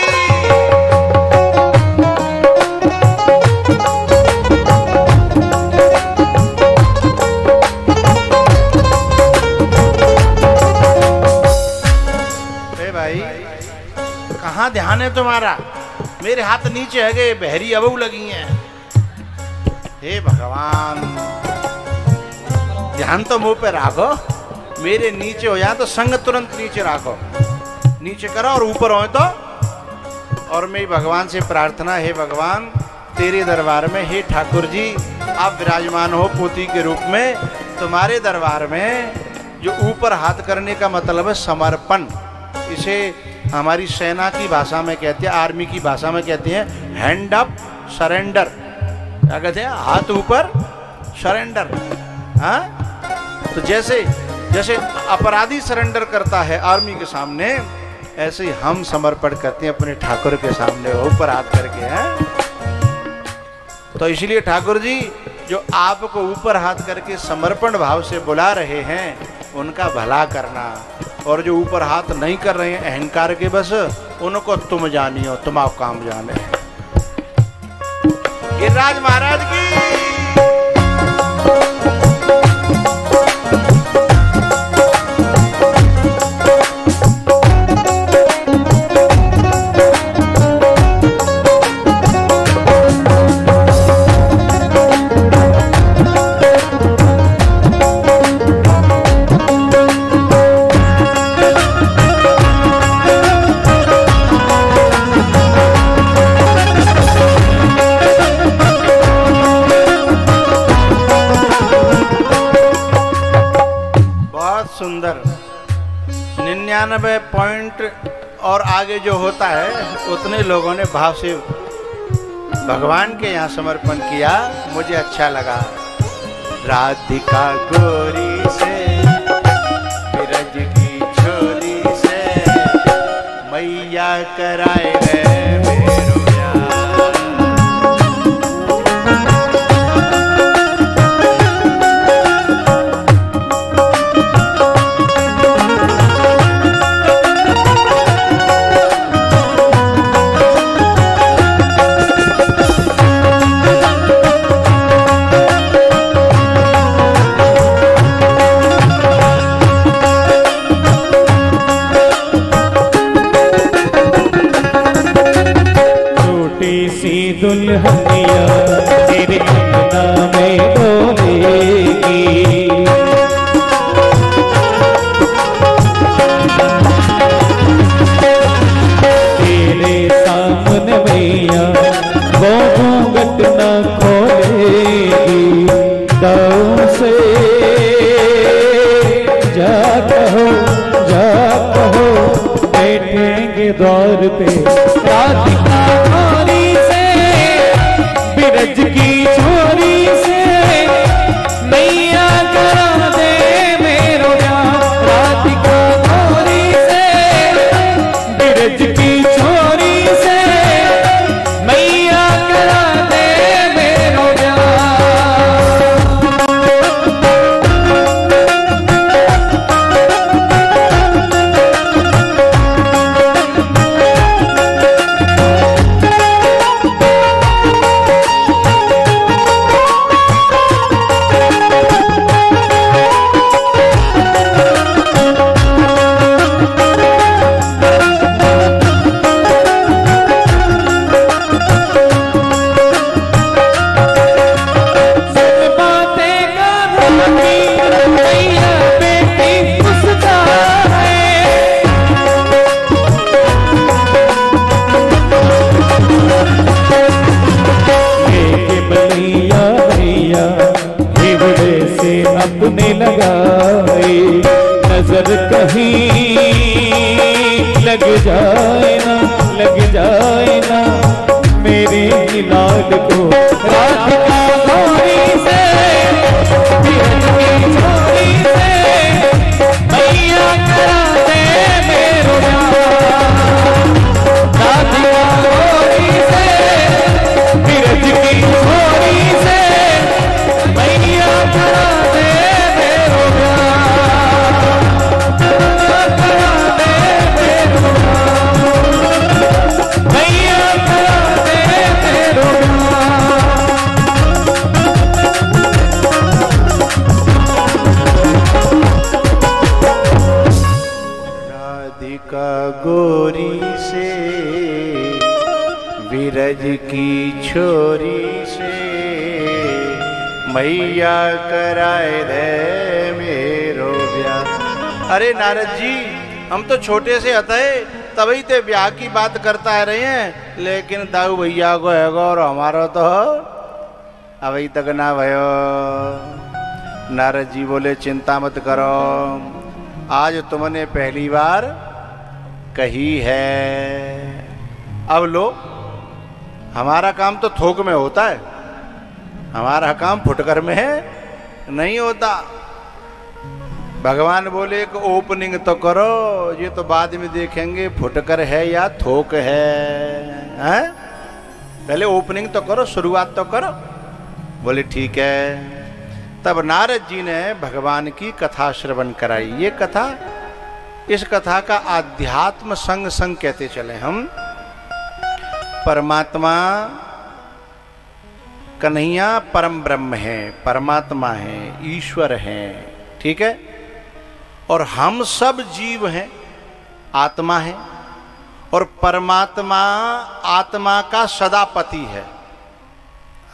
भाई कहाँ ध्यान है तुम्हारा? मेरे हाथ नीचे है गए, बहरी अबू लगी हैं। हे भगवान, ध्यान तो मुंह पे राखो, मेरे नीचे हो जाए तो संग तुरंत नीचे राखो, नीचे करो और ऊपर हो तो। और मेरी भगवान से प्रार्थना है, भगवान तेरे दरबार में, हे ठाकुर जी आप विराजमान हो पोती के रूप में, तुम्हारे दरबार में जो ऊपर हाथ करने का मतलब है समर्पण। इसे हमारी सेना की भाषा में कहते हैं, आर्मी की भाषा में कहते हैं हैंड अप सरेंडर। क्या कहते हैं? हाथ ऊपर सरेंडर। हाँ, तो जैसे जैसे अपराधी सरेंडर करता है आर्मी के सामने, ऐसे ही हम समर्पण करते हैं अपने ठाकुर के सामने ऊपर हाथ करके। हैं तो इसलिए ठाकुर जी जो आपको ऊपर हाथ करके समर्पण भाव से बुला रहे हैं उनका भला करना, और जो ऊपर हाथ नहीं कर रहे हैं अहंकार के बस, उनको तुम जानियो, तुम आप काम जाने। गिरिराज महाराज की सुंदर 99 पॉइंट और आगे जो होता है उतने लोगों ने भाव से भगवान के यहाँ समर्पण किया, मुझे अच्छा लगा। राधिका गोरी से बिरज की छोरी से मैया कराए गए मेरो दुल्हनिया तेरे अंगना में डोलेगी, तेरे सामने मैया वो घूंघट न खोलेगी। दाऊ से जा कहो बैठेंगे द्वार पे राधिका बिरज की छोरी से मैया करा दे मेरो प्यार। राधिका गोरी से बिरज की छोरी से मैया करा दे मेरो अपने लगाए, नजर कहीं लग जाए ना मेरे लाल को। राधिका गोरी से बिरज की छोरी से मैया करा दे मेरो प्यार। राधिका गोरी से बिरज की छोरी से मैया करा दे मेरो गोरी से बिरज की छोरी से मैया कराए दे मेरो ब्याह। अरे नारद जी, हम तो छोटे से अतः तभी ते ब्याह की बात करता है रहे हैं, लेकिन दाऊ भैया को है और हमारा तो अभी तक ना भयो। नारद जी बोले चिंता मत करो, आज तुमने पहली बार कही है। अब लो, हमारा काम तो थोक में होता है, हमारा काम फुटकर में है नहीं होता। भगवान बोले एक ओपनिंग तो करो, ये तो बाद में देखेंगे फुटकर है या थोक है? पहले ओपनिंग तो करो, शुरुआत तो करो। बोले ठीक है। तब नारद जी ने भगवान की कथा श्रवण कराई। ये कथा, इस कथा का आध्यात्म संग संग कहते चले हम। परमात्मा कन्हैया परम ब्रह्म है, परमात्मा है, ईश्वर है, ठीक है। और हम सब जीव हैं, आत्मा है, और परमात्मा आत्मा का सदापति है।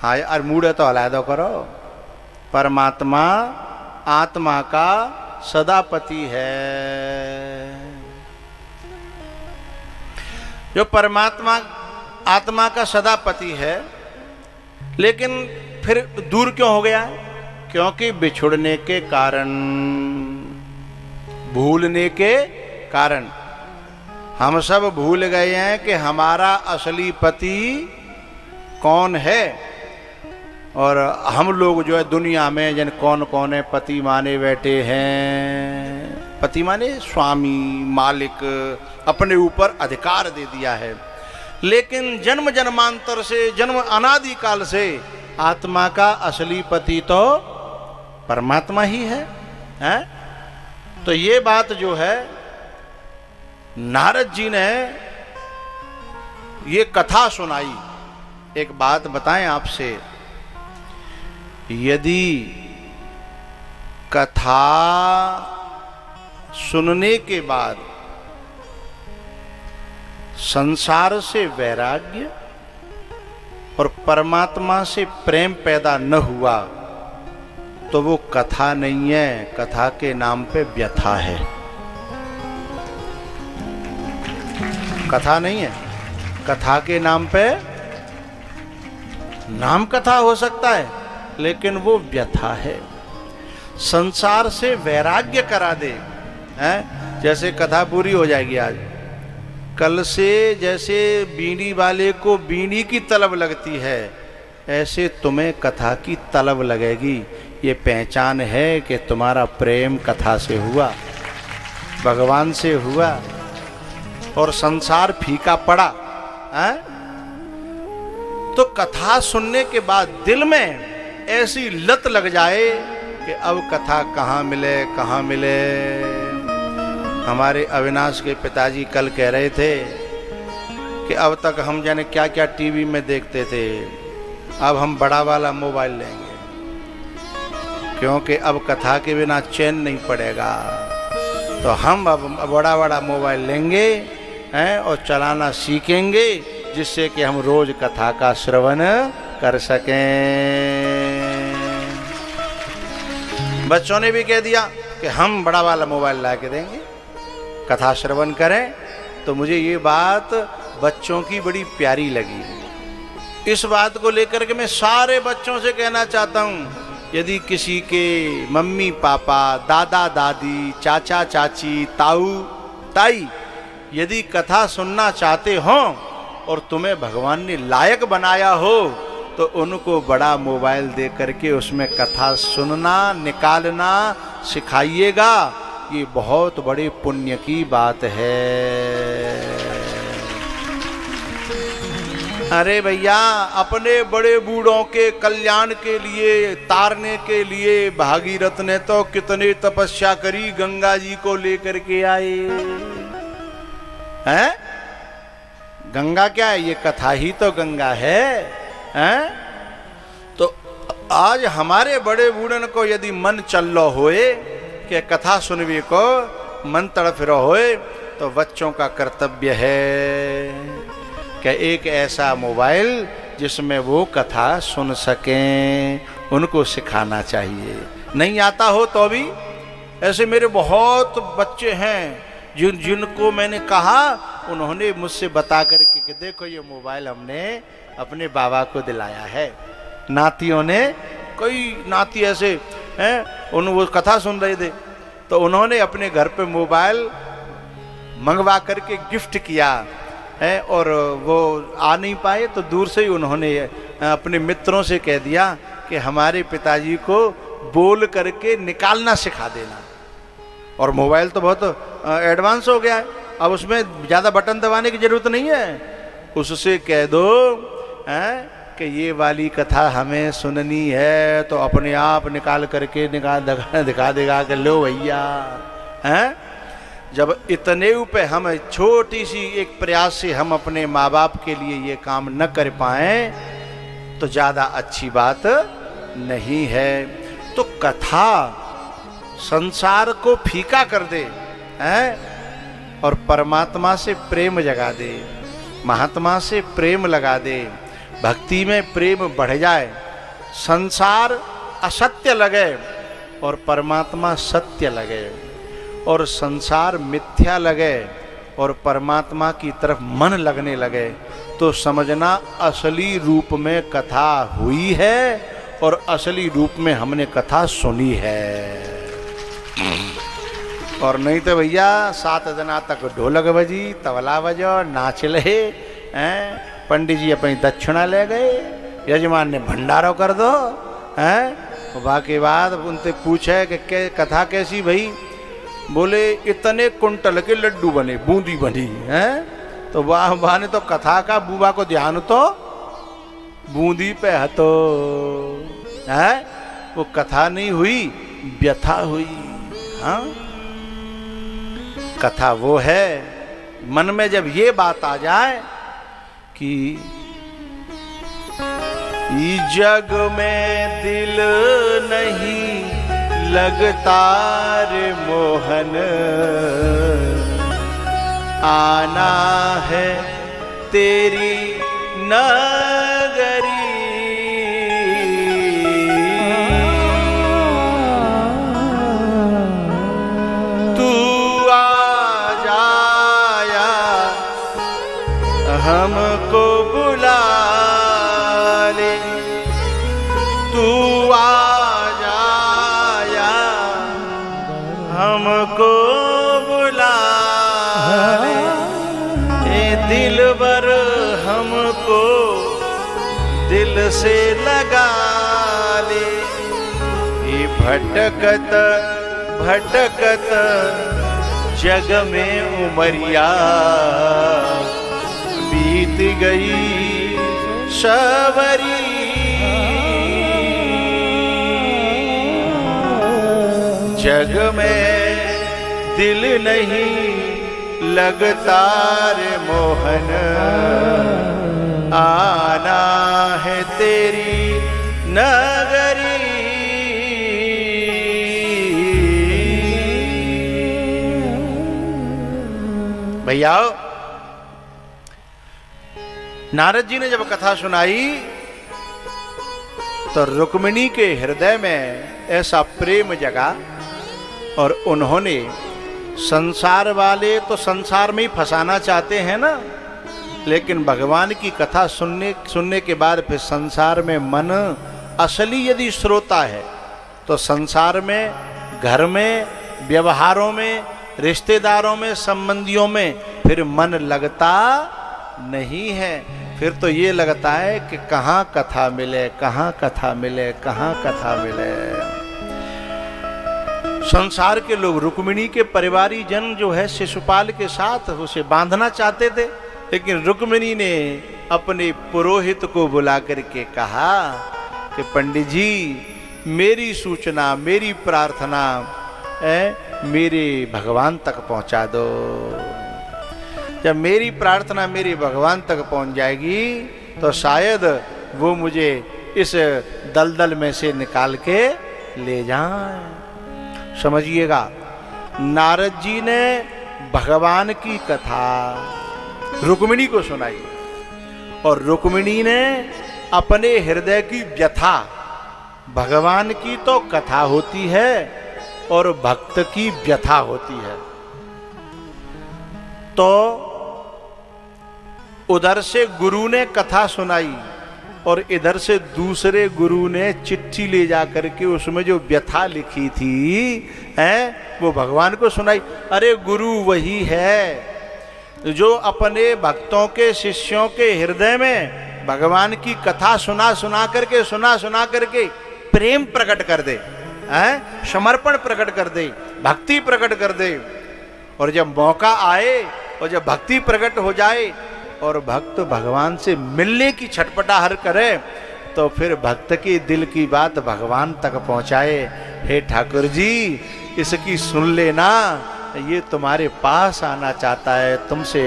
हाँ यार, मूड है तो अलहदा करो। परमात्मा आत्मा का सदापति है। जो परमात्मा आत्मा का सदापति है, लेकिन फिर दूर क्यों हो गया है? क्योंकि बिछुड़ने के कारण, भूलने के कारण हम सब भूल गए हैं कि हमारा असली पति कौन है। और हम लोग जो है दुनिया में जन कौन कौन है पति माने बैठे हैं। पति माने स्वामी, मालिक, अपने ऊपर अधिकार दे दिया है। लेकिन जन्म जन्मांतर से, जन्म अनादि काल से आत्मा का असली पति तो परमात्मा ही है? तो ये बात जो है नारद जी ने ये कथा सुनाई। एक बात बताएं आपसे, यदि कथा सुनने के बाद संसार से वैराग्य और परमात्मा से प्रेम पैदा न हुआ तो वो कथा नहीं है, कथा के नाम पे व्यथा है। कथा नहीं है, कथा के नाम पे नाम कथा हो सकता है, लेकिन वो व्यथा है। संसार से वैराग्य करा दे, हैं? जैसे कथा पूरी हो जाएगी आज, कल से जैसे बीड़ी वाले को बीड़ी की तलब लगती है, ऐसे तुम्हें कथा की तलब लगेगी। ये पहचान है कि तुम्हारा प्रेम कथा से हुआ, भगवान से हुआ, और संसार फीका पड़ा है? तो कथा सुनने के बाद दिल में ऐसी लत लग जाए कि अब कथा कहाँ मिले, कहाँ मिले। हमारे अविनाश के पिताजी कल कह रहे थे कि अब तक हम जाने क्या क्या टीवी में देखते थे, अब हम बड़ा वाला मोबाइल लेंगे, क्योंकि अब कथा के बिना चैन नहीं पड़ेगा। तो हम अब बड़ा बड़ा मोबाइल लेंगे हैं और चलाना सीखेंगे, जिससे कि हम रोज कथा का श्रवण कर सकें। बच्चों ने भी कह दिया कि हम बड़ा वाला मोबाइल ला के देंगे, कथा श्रवण करें। तो मुझे ये बात बच्चों की बड़ी प्यारी लगी। इस बात को लेकर के मैं सारे बच्चों से कहना चाहता हूँ, यदि किसी के मम्मी पापा, दादा दादी, चाचा चाची, ताऊ ताई यदि कथा सुनना चाहते हो और तुम्हें भगवान ने लायक बनाया हो, तो उनको बड़ा मोबाइल दे करके उसमें कथा सुनना, निकालना सिखाइएगा। ये बहुत बड़े पुण्य की बात है। अरे भैया, अपने बड़े बूढ़ों के कल्याण के लिए, तारने के लिए भागीरथ ने तो कितने तपस्या करी, गंगा जी को लेकर के आए हैं। गंगा क्या है? ये कथा ही तो गंगा है, हैं? तो आज हमारे बड़े बूढ़न को यदि मन चल्लो होए कि कथा सुनवी को मन तड़फ रहो होए, तो बच्चों का कर्तव्य है कि एक ऐसा मोबाइल जिसमें वो कथा सुन सकें, उनको सिखाना चाहिए। नहीं आता हो तो भी, ऐसे मेरे बहुत बच्चे हैं जिनको मैंने कहा उन्होंने मुझसे बता करके कि देखो ये मोबाइल हमने अपने बाबा को दिलाया है। नातियों ने, कई नाती ऐसे हैं, उन वो कथा सुन रहे थे तो उन्होंने अपने घर पे मोबाइल मंगवा करके गिफ्ट किया है, और वो आ नहीं पाए तो दूर से ही उन्होंने अपने मित्रों से कह दिया कि हमारे पिताजी को बोल करके निकालना सिखा देना। और मोबाइल तो बहुत एडवांस हो गया है, अब उसमें ज़्यादा बटन दबाने की जरूरत नहीं है। उससे कह दो कि ये वाली कथा हमें सुननी है, तो अपने आप निकाल करके दिखा देगा कि लो भैया हैं। जब इतने पे हम छोटी सी एक प्रयास से हम अपने माँ बाप के लिए ये काम न कर पाए तो ज़्यादा अच्छी बात नहीं है। तो कथा संसार को फीका कर दे हैं और परमात्मा से प्रेम जगा दे, महात्मा से प्रेम लगा दे, भक्ति में प्रेम बढ़ जाए, संसार असत्य लगे और परमात्मा सत्य लगे, और संसार मिथ्या लगे और परमात्मा की तरफ मन लगने लगे, तो समझना असली रूप में कथा हुई है और असली रूप में हमने कथा सुनी है। और नहीं तो भैया 7 दिना तक ढोलक बजी, तबला बजो, नाच रहे हैं, पंडित जी अपनी दक्षिणा ले गए, यजमान ने भंडारा कर दो हैं। बाकी बाद उनसे पूछे कि कथा कैसी भई? बोले इतने कुंटल के लड्डू बने, बूंदी बनी हैं। तो वाह ने तो कथा का बुआ को ध्यान तो बूंदी पे हतो है, वो कथा नहीं हुई, व्यथा हुई। हाँ, कथा वो है, मन में जब ये बात आ जाए कि इस जग में दिल नहीं लगता रे मोहन, आना है तेरी नगरी, तू आ जाया हमको बुला ले, तू आ जाया हमको बुला ले, ए दिलबर हमको दिल से लगा ले, ये भटकत भटकत जग में उमरिया बीत गई सवरी, जग में दिल नहीं लगता रे मोहन, आना है तेरी नगरी। भैया नारद जी ने जब कथा सुनाई तो रुक्मिणी के हृदय में ऐसा प्रेम जगा, और उन्होंने, संसार वाले तो संसार में ही फंसाना चाहते हैं ना, लेकिन भगवान की कथा सुनने के बाद फिर संसार में मन असली यदि श्रोता है तो संसार में, घर में, व्यवहारों में, रिश्तेदारों में, संबंधियों में फिर मन लगता नहीं है। फिर तो ये लगता है कि कहाँ कथा मिले, कहाँ कथा मिले, कहाँ कथा मिले। संसार के लोग रुक्मिणी के परिवारी जन जो है शिशुपाल के साथ उसे बांधना चाहते थे, लेकिन रुक्मिणी ने अपने पुरोहित को बुला करके कहा कि पंडित जी मेरी सूचना, मेरी प्रार्थना मेरे भगवान तक पहुंचा दो। जब मेरी प्रार्थना मेरे भगवान तक पहुंच जाएगी तो शायद वो मुझे इस दलदल में से निकाल के ले जाएं। समझिएगा, नारद जी ने भगवान की कथा रुक्मिणी को सुनाई और रुक्मिणी ने अपने हृदय की व्यथा, भगवान की तो कथा होती है और भक्त की व्यथा होती है, तो उधर से गुरु ने कथा सुनाई और इधर से दूसरे गुरु ने चिट्ठी ले जा करके उसमें जो व्यथा लिखी थी वो भगवान को सुनाई। अरे गुरु वही है जो अपने भक्तों के शिष्यों के हृदय में भगवान की कथा सुना सुना करके प्रेम प्रकट कर दे, समर्पण प्रकट कर दे, भक्ति प्रकट कर दे। और जब मौका आए और जब भक्ति प्रकट हो जाए और भक्त भगवान से मिलने की छटपटाहट करे तो फिर भक्त के दिल की बात भगवान तक पहुंचाए। हे ठाकुर जी, इसकी सुन लेना, ये तुम्हारे पास आना चाहता है, तुमसे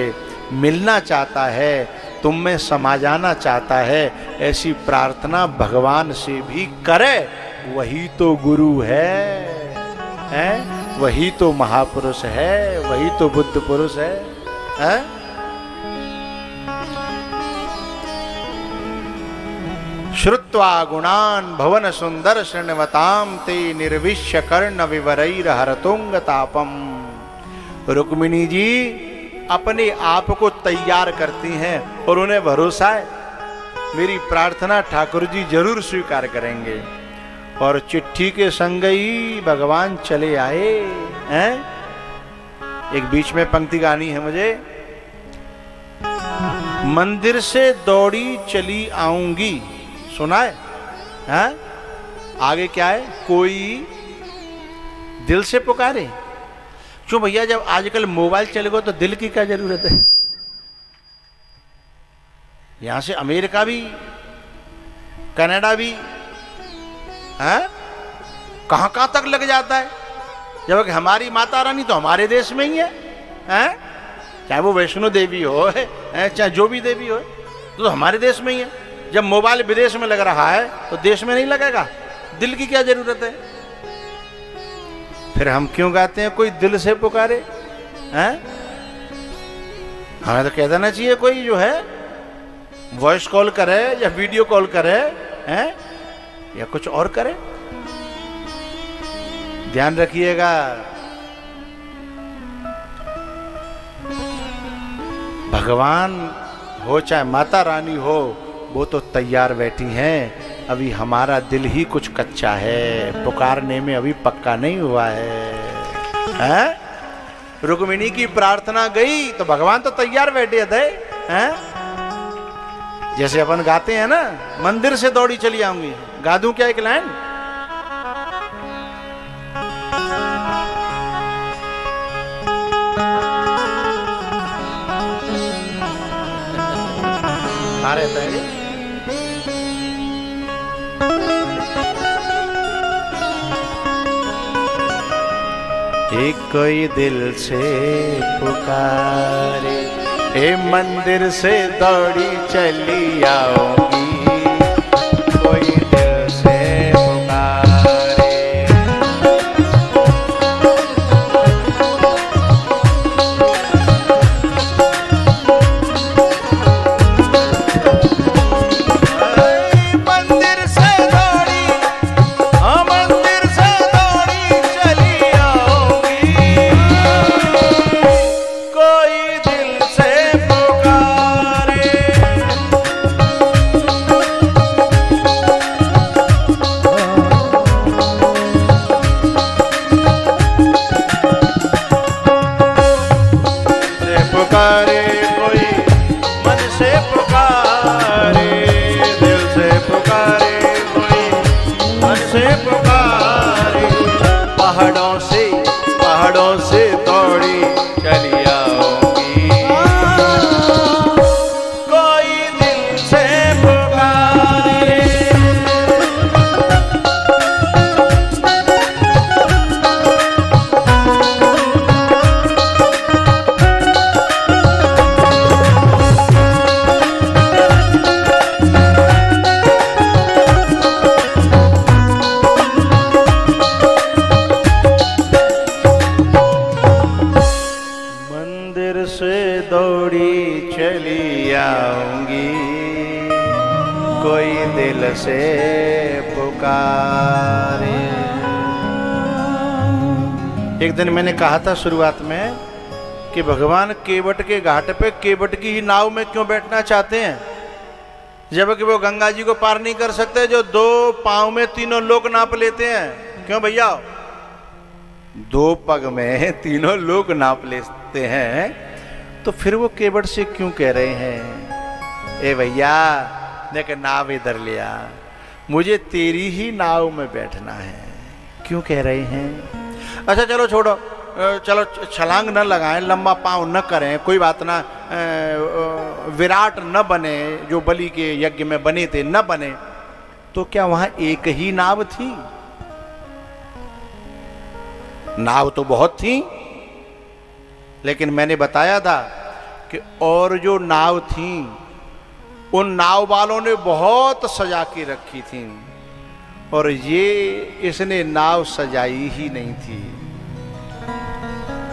मिलना चाहता है, तुम में समा जाना चाहता है। ऐसी प्रार्थना भगवान से भी करे। वही तो गुरु है? वही तो महापुरुष है, वही तो बुद्ध पुरुष है? श्रुत्वा गुणान भवन सुंदर श्रृण्वताम ते निर्विश्य कर्ण विवरैर हरतुंग तापम। रुक्मिणी जी अपने आप को तैयार करती हैं और उन्हें भरोसा है मेरी प्रार्थना ठाकुर जी जरूर स्वीकार करेंगे। और चिट्ठी के संग ही भगवान चले आए हैं। एक बीच में पंक्ति गानी है मुझे। मंदिर से दौड़ी चली आऊंगी, सुना है? आगे क्या है? कोई दिल से पुकारे। क्यों भैया, जब आजकल मोबाइल चल गए तो दिल की क्या जरूरत है? यहां से अमेरिका भी, कनाडा भी, कहां कहां तक लग जाता है। जबकि हमारी माता रानी तो हमारे देश में ही है, चाहे वो वैष्णो देवी हो, चाहे जो भी देवी हो, तो हमारे देश में ही है। जब मोबाइल विदेश में लग रहा है तो देश में नहीं लगेगा? दिल की क्या जरूरत है? फिर हम क्यों गाते हैं कोई दिल से पुकारे? हमें तो कह देना चाहिए कोई जो है वॉइस कॉल करे या वीडियो कॉल करे, या कुछ और करे। ध्यान रखिएगा, भगवान हो चाहे माता रानी हो, वो तो तैयार बैठी हैं। अभी हमारा दिल ही कुछ कच्चा है, पुकारने में अभी पक्का नहीं हुआ है? रुक्मिणी की प्रार्थना गई तो भगवान तो तैयार बैठे थे। जैसे अपन गाते हैं ना, मंदिर से दौड़ी चली आऊंगी। गा दूं क्या एक लाइन? आ रहता है। एक कोई दिल से पुकारे, ए मंदिर से दौड़ी चली आऊंगी, कोई दिल से पुकारे। मंदिर से दौड़ी, मंदिर से दौड़ी चली आऊंगी, कोई दिल से पुकारे। पुकारे कोई मन से पुकारे, दिल से पुकारे कोई मन से पुकारे। पहाड़ों से दौड़ी चली आऊंगी, कोई दिल से पुकारे। मंदिर से दौड़ी चली आऊंगी, कोई दिल से पुकारे। एक दिन मैंने कहा था शुरुआत में कि भगवान केवट के घाट पे केवट की ही नाव में क्यों बैठना चाहते हैं, जबकि वो गंगा जी को पार नहीं कर सकते, जो 2 पांव में तीनों लोग नाप लेते हैं। क्यों भैया? 2 पग में तीनों लोग नाप लेते हैं, तो फिर वो केवट से क्यों कह रहे हैं, ए भैया देख नाव इधर लिया, मुझे तेरी ही नाव में बैठना है, क्यों कह रहे हैं? अच्छा चलो छोड़ो, चलो छलांग न लगाएं, लंबा पांव न करें, कोई बात ना, विराट न बने जो बलि के यज्ञ में बने थे, न बने, तो क्या वहां एक ही नाव थी? नाव तो बहुत थी, लेकिन मैंने बताया था कि और जो नाव थी उन नाव वालों ने बहुत सजा के रखी थी, और ये इसने नाव सजाई ही नहीं थी।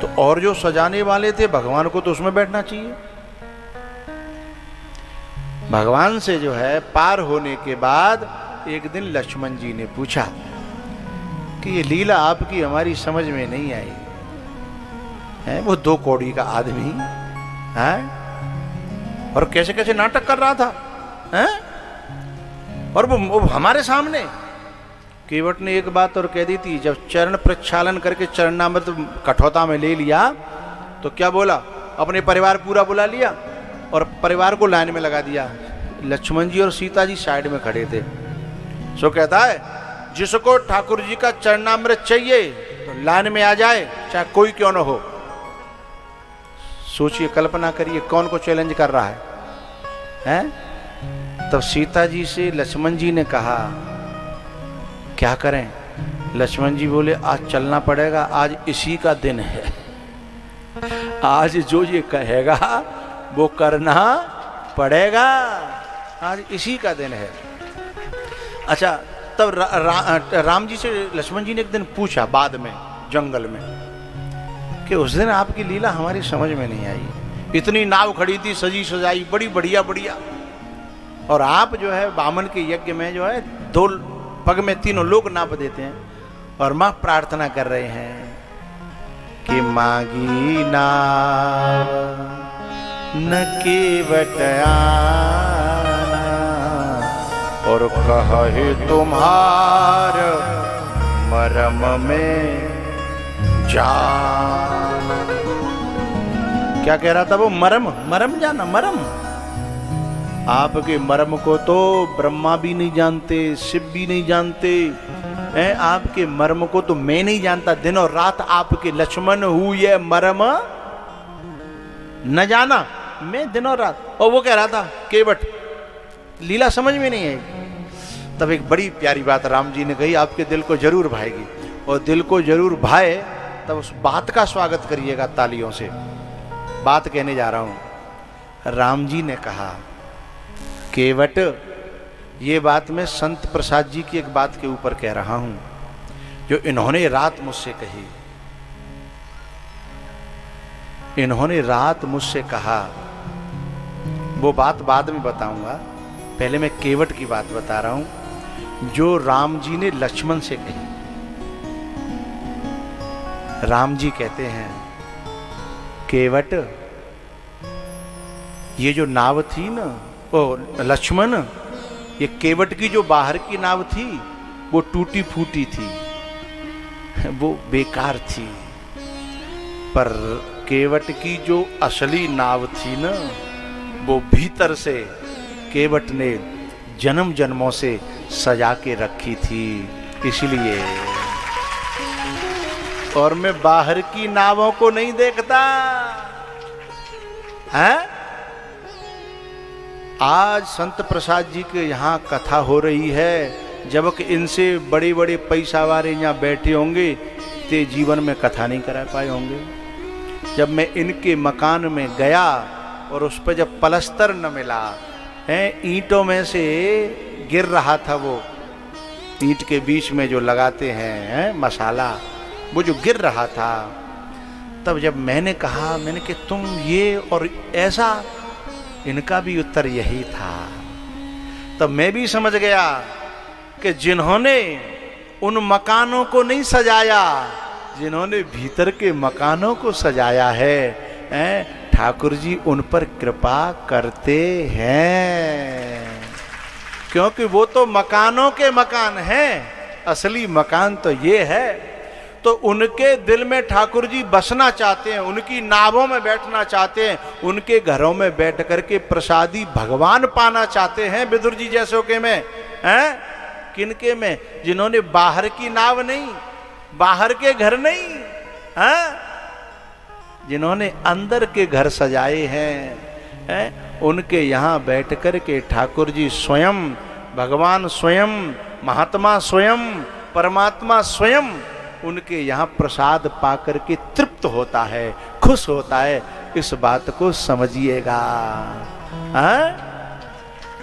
तो और जो सजाने वाले थे भगवान को तो उसमें बैठना चाहिए। भगवान से जो है पार होने के बाद एक दिन लक्ष्मण जी ने पूछा कि ये लीला आपकी हमारी समझ में नहीं आई है। वो 2 कौड़ी का आदमी है और कैसे कैसे नाटक कर रहा था है? और वो हमारे सामने। केवट ने एक बात और कह दी थी, जब चरण प्रक्षालन करके चरणामृत कठौता में ले लिया तो क्या बोला, अपने परिवार पूरा बुला लिया और परिवार को लाइन में लगा दिया। लक्ष्मण जी और सीता जी साइड में खड़े थे। सो कहता है जिसको ठाकुर जी का चरणामृत चाहिए तो लाइन में आ जाए, चाहे कोई क्यों न हो। सोचिए, कल्पना करिए कौन को चैलेंज कर रहा है? तब सीता जी से लक्ष्मण जी ने कहा क्या करें? लक्ष्मण जी बोले आज चलना पड़ेगा, आज इसी का दिन है, आज जो ये कहेगा वो करना पड़ेगा, आज इसी का दिन है। अच्छा, तब राम जी से लक्ष्मण जी ने एक दिन पूछा बाद में जंगल में कि उस दिन आपकी लीला हमारी समझ में नहीं आई, इतनी नाव खड़ी थी सजी सजाई बड़ी बढ़िया बढ़िया, और आप जो है बामन के यज्ञ में जो है 2 पग में तीनों लोग नाप देते हैं, और मां प्रार्थना कर रहे हैं कि मांगी नाव न केवट आना, और कहे तुम्हार मरम में जाना। क्या कह रहा था वो? मरम जाना, मरम। आपके मर्म को तो ब्रह्मा भी नहीं जानते, शिव भी नहीं जानते हैं, आपके मर्म को तो मैं नहीं जानता। दिन और रात आपके लक्ष्मण हूं, ये मर्म न जाना, मैं दिन और रात। और वो कह रहा था केवट लीला समझ में नहीं आई। तब एक बड़ी प्यारी बात राम जी ने कही, आपके दिल को जरूर भाएगी, और दिल को जरूर भाए तब उस बात का स्वागत करिएगा तालियों से। बात कहने जा रहा हूं। राम जी ने कहा केवट, ये बात मैं संत प्रसाद जी की एक बात के ऊपर कह रहा हूं जो इन्होंने रात मुझसे कही। इन्होंने रात मुझसे कहा, वो बात बाद में बताऊंगा, पहले मैं केवट की बात बता रहा हूं जो राम जी ने लक्ष्मण से कही। राम जी कहते हैं केवट, ये जो नाव थी ना, ओ लक्ष्मण, ये केवट की जो बाहर की नाव थी वो टूटी फूटी थी, वो बेकार थी, पर केवट की जो असली नाव थी ना, वो भीतर से केवट ने जन्म जन्मों से सजा के रखी थी, इसलिए। और मैं बाहर की नावों को नहीं देखता है। आज संत प्रसाद जी के यहाँ कथा हो रही है, जबकि इनसे बड़े बड़े पैसा वाले यहाँ बैठे होंगे ते जीवन में कथा नहीं करा पाए होंगे। जब मैं इनके मकान में गया और उस पर जब पलस्तर न मिला है, ईंटों में से गिर रहा था, वो ईंट के बीच में जो लगाते हैं मसाला, वो जो गिर रहा था, तब जब मैंने कहा, मैंने कि तुम ये और ऐसा, इनका भी उत्तर यही था। तब मैं भी समझ गया कि जिन्होंने उन मकानों को नहीं सजाया, जिन्होंने भीतर के मकानों को सजाया है, ठाकुर जी उन पर कृपा करते हैं, क्योंकि वो तो मकानों के मकान हैं, असली मकान तो ये है। तो उनके दिल में ठाकुर जी बसना चाहते हैं, उनकी नावों में बैठना चाहते हैं, उनके घरों में बैठ करके प्रसादी भगवान पाना चाहते हैं। विदुर जी जैसों के में हैं, किनके में? जिन्होंने बाहर की नाव नहीं, बाहर के घर नहीं, हैं, जिन्होंने अंदर के घर सजाए हैं, उनके यहाँ बैठ कर के ठाकुर जी स्वयं, भगवान स्वयं, महात्मा स्वयं, परमात्मा स्वयं उनके यहाँ प्रसाद पाकर के तृप्त होता है, खुश होता है। इस बात को समझिएगा।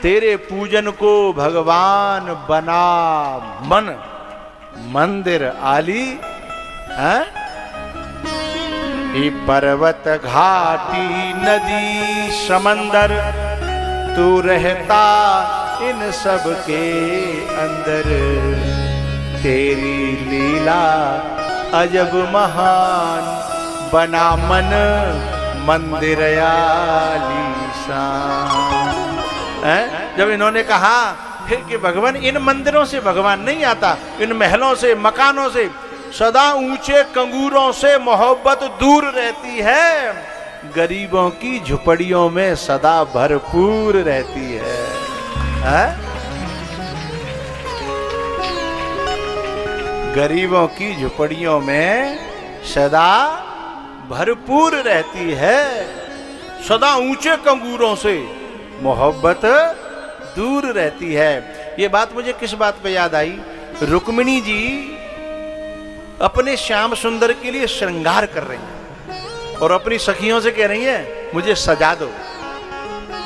तेरे पूजन को भगवान बना मन, मंदिर आली ये पर्वत घाटी नदी समंदर, तू रहता इन सब के अंदर, तेरी लीला अजब महान, बना मन मंदिर आलीशान। जब इन्होंने कहा फिर कि भगवान इन मंदिरों से भगवान नहीं आता, इन महलों से, मकानों से, सदा ऊंचे कंगूरों से मोहब्बत दूर रहती है, गरीबों की झुपड़ियों में सदा भरपूर रहती है, गरीबों की झुपड़ियों में सदा भरपूर रहती है, सदा ऊंचे कंगूरों से मोहब्बत दूर रहती है। ये बात मुझे किस बात पे याद आई? रुक्मिणी जी अपने श्याम सुंदर के लिए श्रृंगार कर रही हैं और अपनी सखियों से कह रही हैं मुझे सजा दो।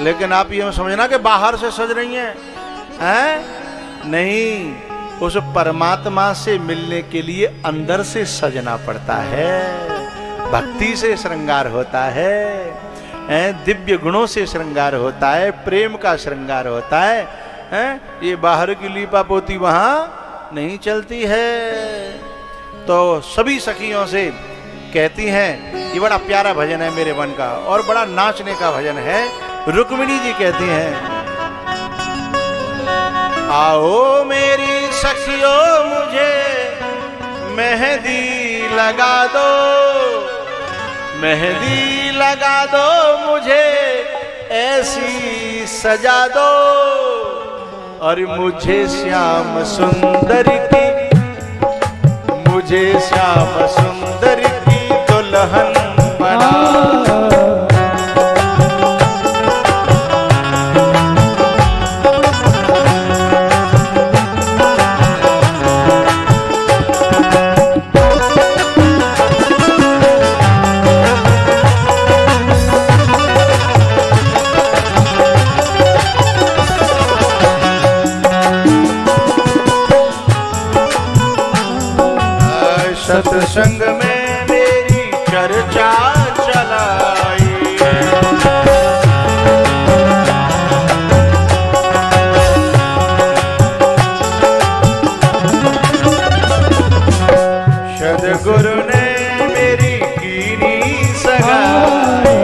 लेकिन आप ये समझना कि बाहर से सज रही हैं, नहीं, उस परमात्मा से मिलने के लिए अंदर से सजना पड़ता है, भक्ति से श्रृंगार होता है, दिव्य गुणों से श्रृंगार होता है, प्रेम का श्रृंगार होता है। ये बाहर की लीपा पोती वहां नहीं चलती है। तो सभी सखियों से कहती हैं, ये बड़ा प्यारा भजन है मेरे मन का और बड़ा नाचने का भजन है। रुक्मिणी जी कहती हैं, आओ मेरी सखियों मुझे मेहंदी लगा दो, मेहंदी लगा दो मुझे ऐसी सजा दो, और मुझे श्याम सुंदर की, मुझे श्याम सुंदर की दुल्हन बना। सत्संग में मेरी चर्चा चलाई, सद्गुरु ने मेरी कीनी सगाई।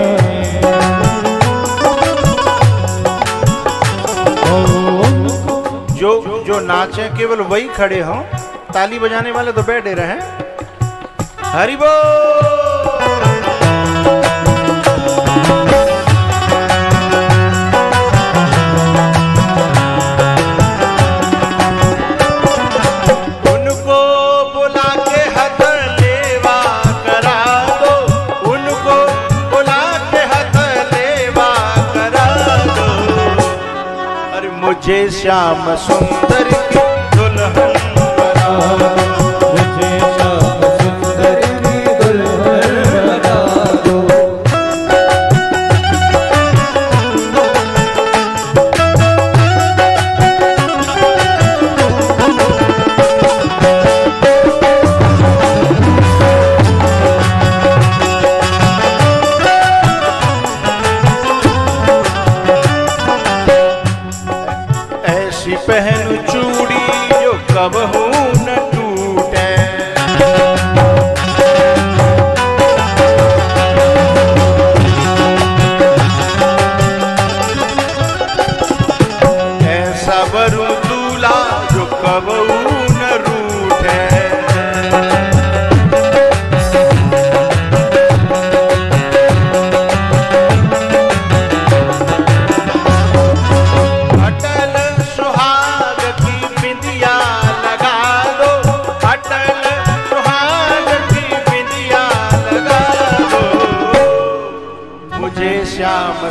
जो नाचे केवल वही खड़े हों, ताली बजाने वाले तो बैठे रहे। हरि बोल। उनको बुला के हाथ लेवा करा दो, उनको बुला के हाथ लेवा करा दो, अरे मुझे श्याम सुंदर की दुल्हन बना दो, मुझे श्याम सुंदर की दुल्हन बना दो। ऐसी पहन चूड़ी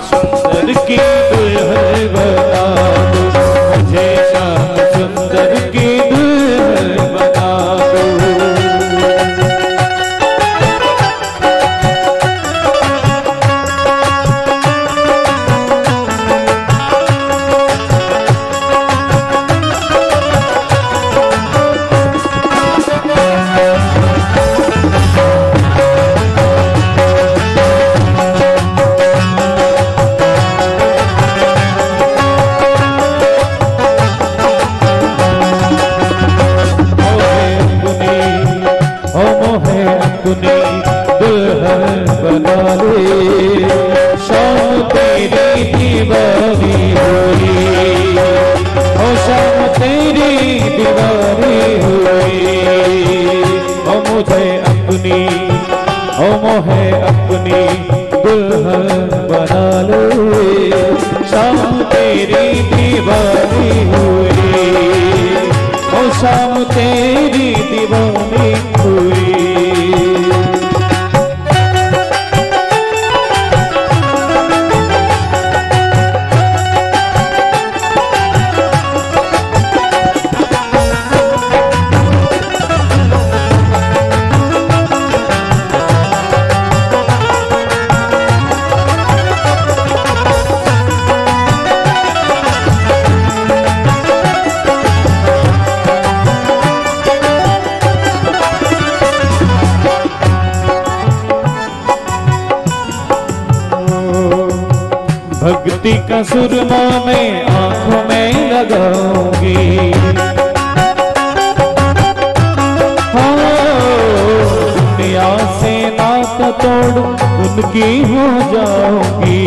सुंदर की दुल्हन बना दो, मुझे श्याम सुंदर की दुल्हन बना दो। दुल्हन बना ले, शाम तेरी दीवानी हुई, ओ शाम तेरी दीवानी हुई। ओ मुझे अपनी, ओ मोहे अपनी दुल्हन बना ले, शाम तेरी दीवानी हुई, ओ शाम तेरी दीवानी हुई। भक्ति का सुरमा में आंखों में लगाऊंगी, हाँ दुनिया से नाता तोड़ उनकी हो जाऊंगी।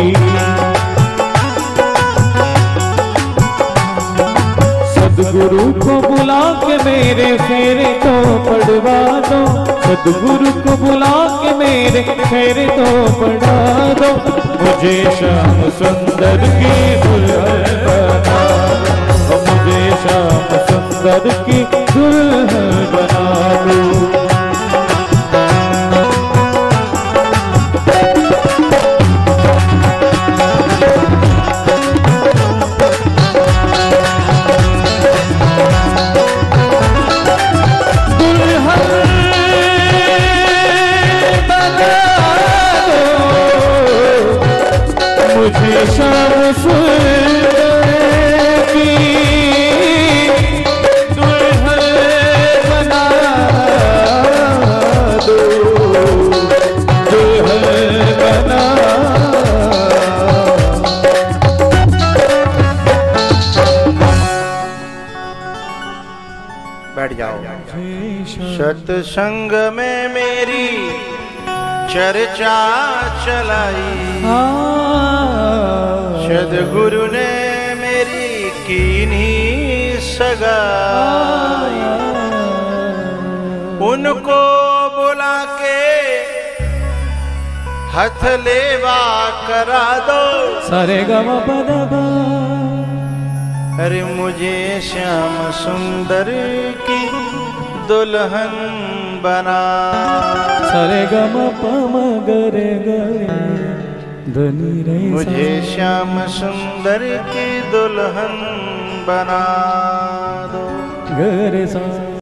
सदगुरु को बुला के मेरे फेरे तो पड़वा दो, सदगुरु को बुला के मेरे फेरे तो पड़ा दो। मुझे श्याम सुंदर की दुल्हन बना दो, मुझे श्याम सुंदर की दुल्हन बना दो। मुझे श्याम सुंदर की दुल्हन बना दो, दुल्हन बना। बैठ जाओ। सत्संग में मेरी चर्चा चलाई, सद्गुरु ने मेरी कीनी सगाई, उनको बुला के हथ लेवा करा दो। सारे गमा पदा, अरे मुझे श्याम सुंदर की दुल्हन बना। सारे गमा पम गरे गरे धनी रे, मुझे श्याम सुंदर की दुल्हन बना दो। गरे सा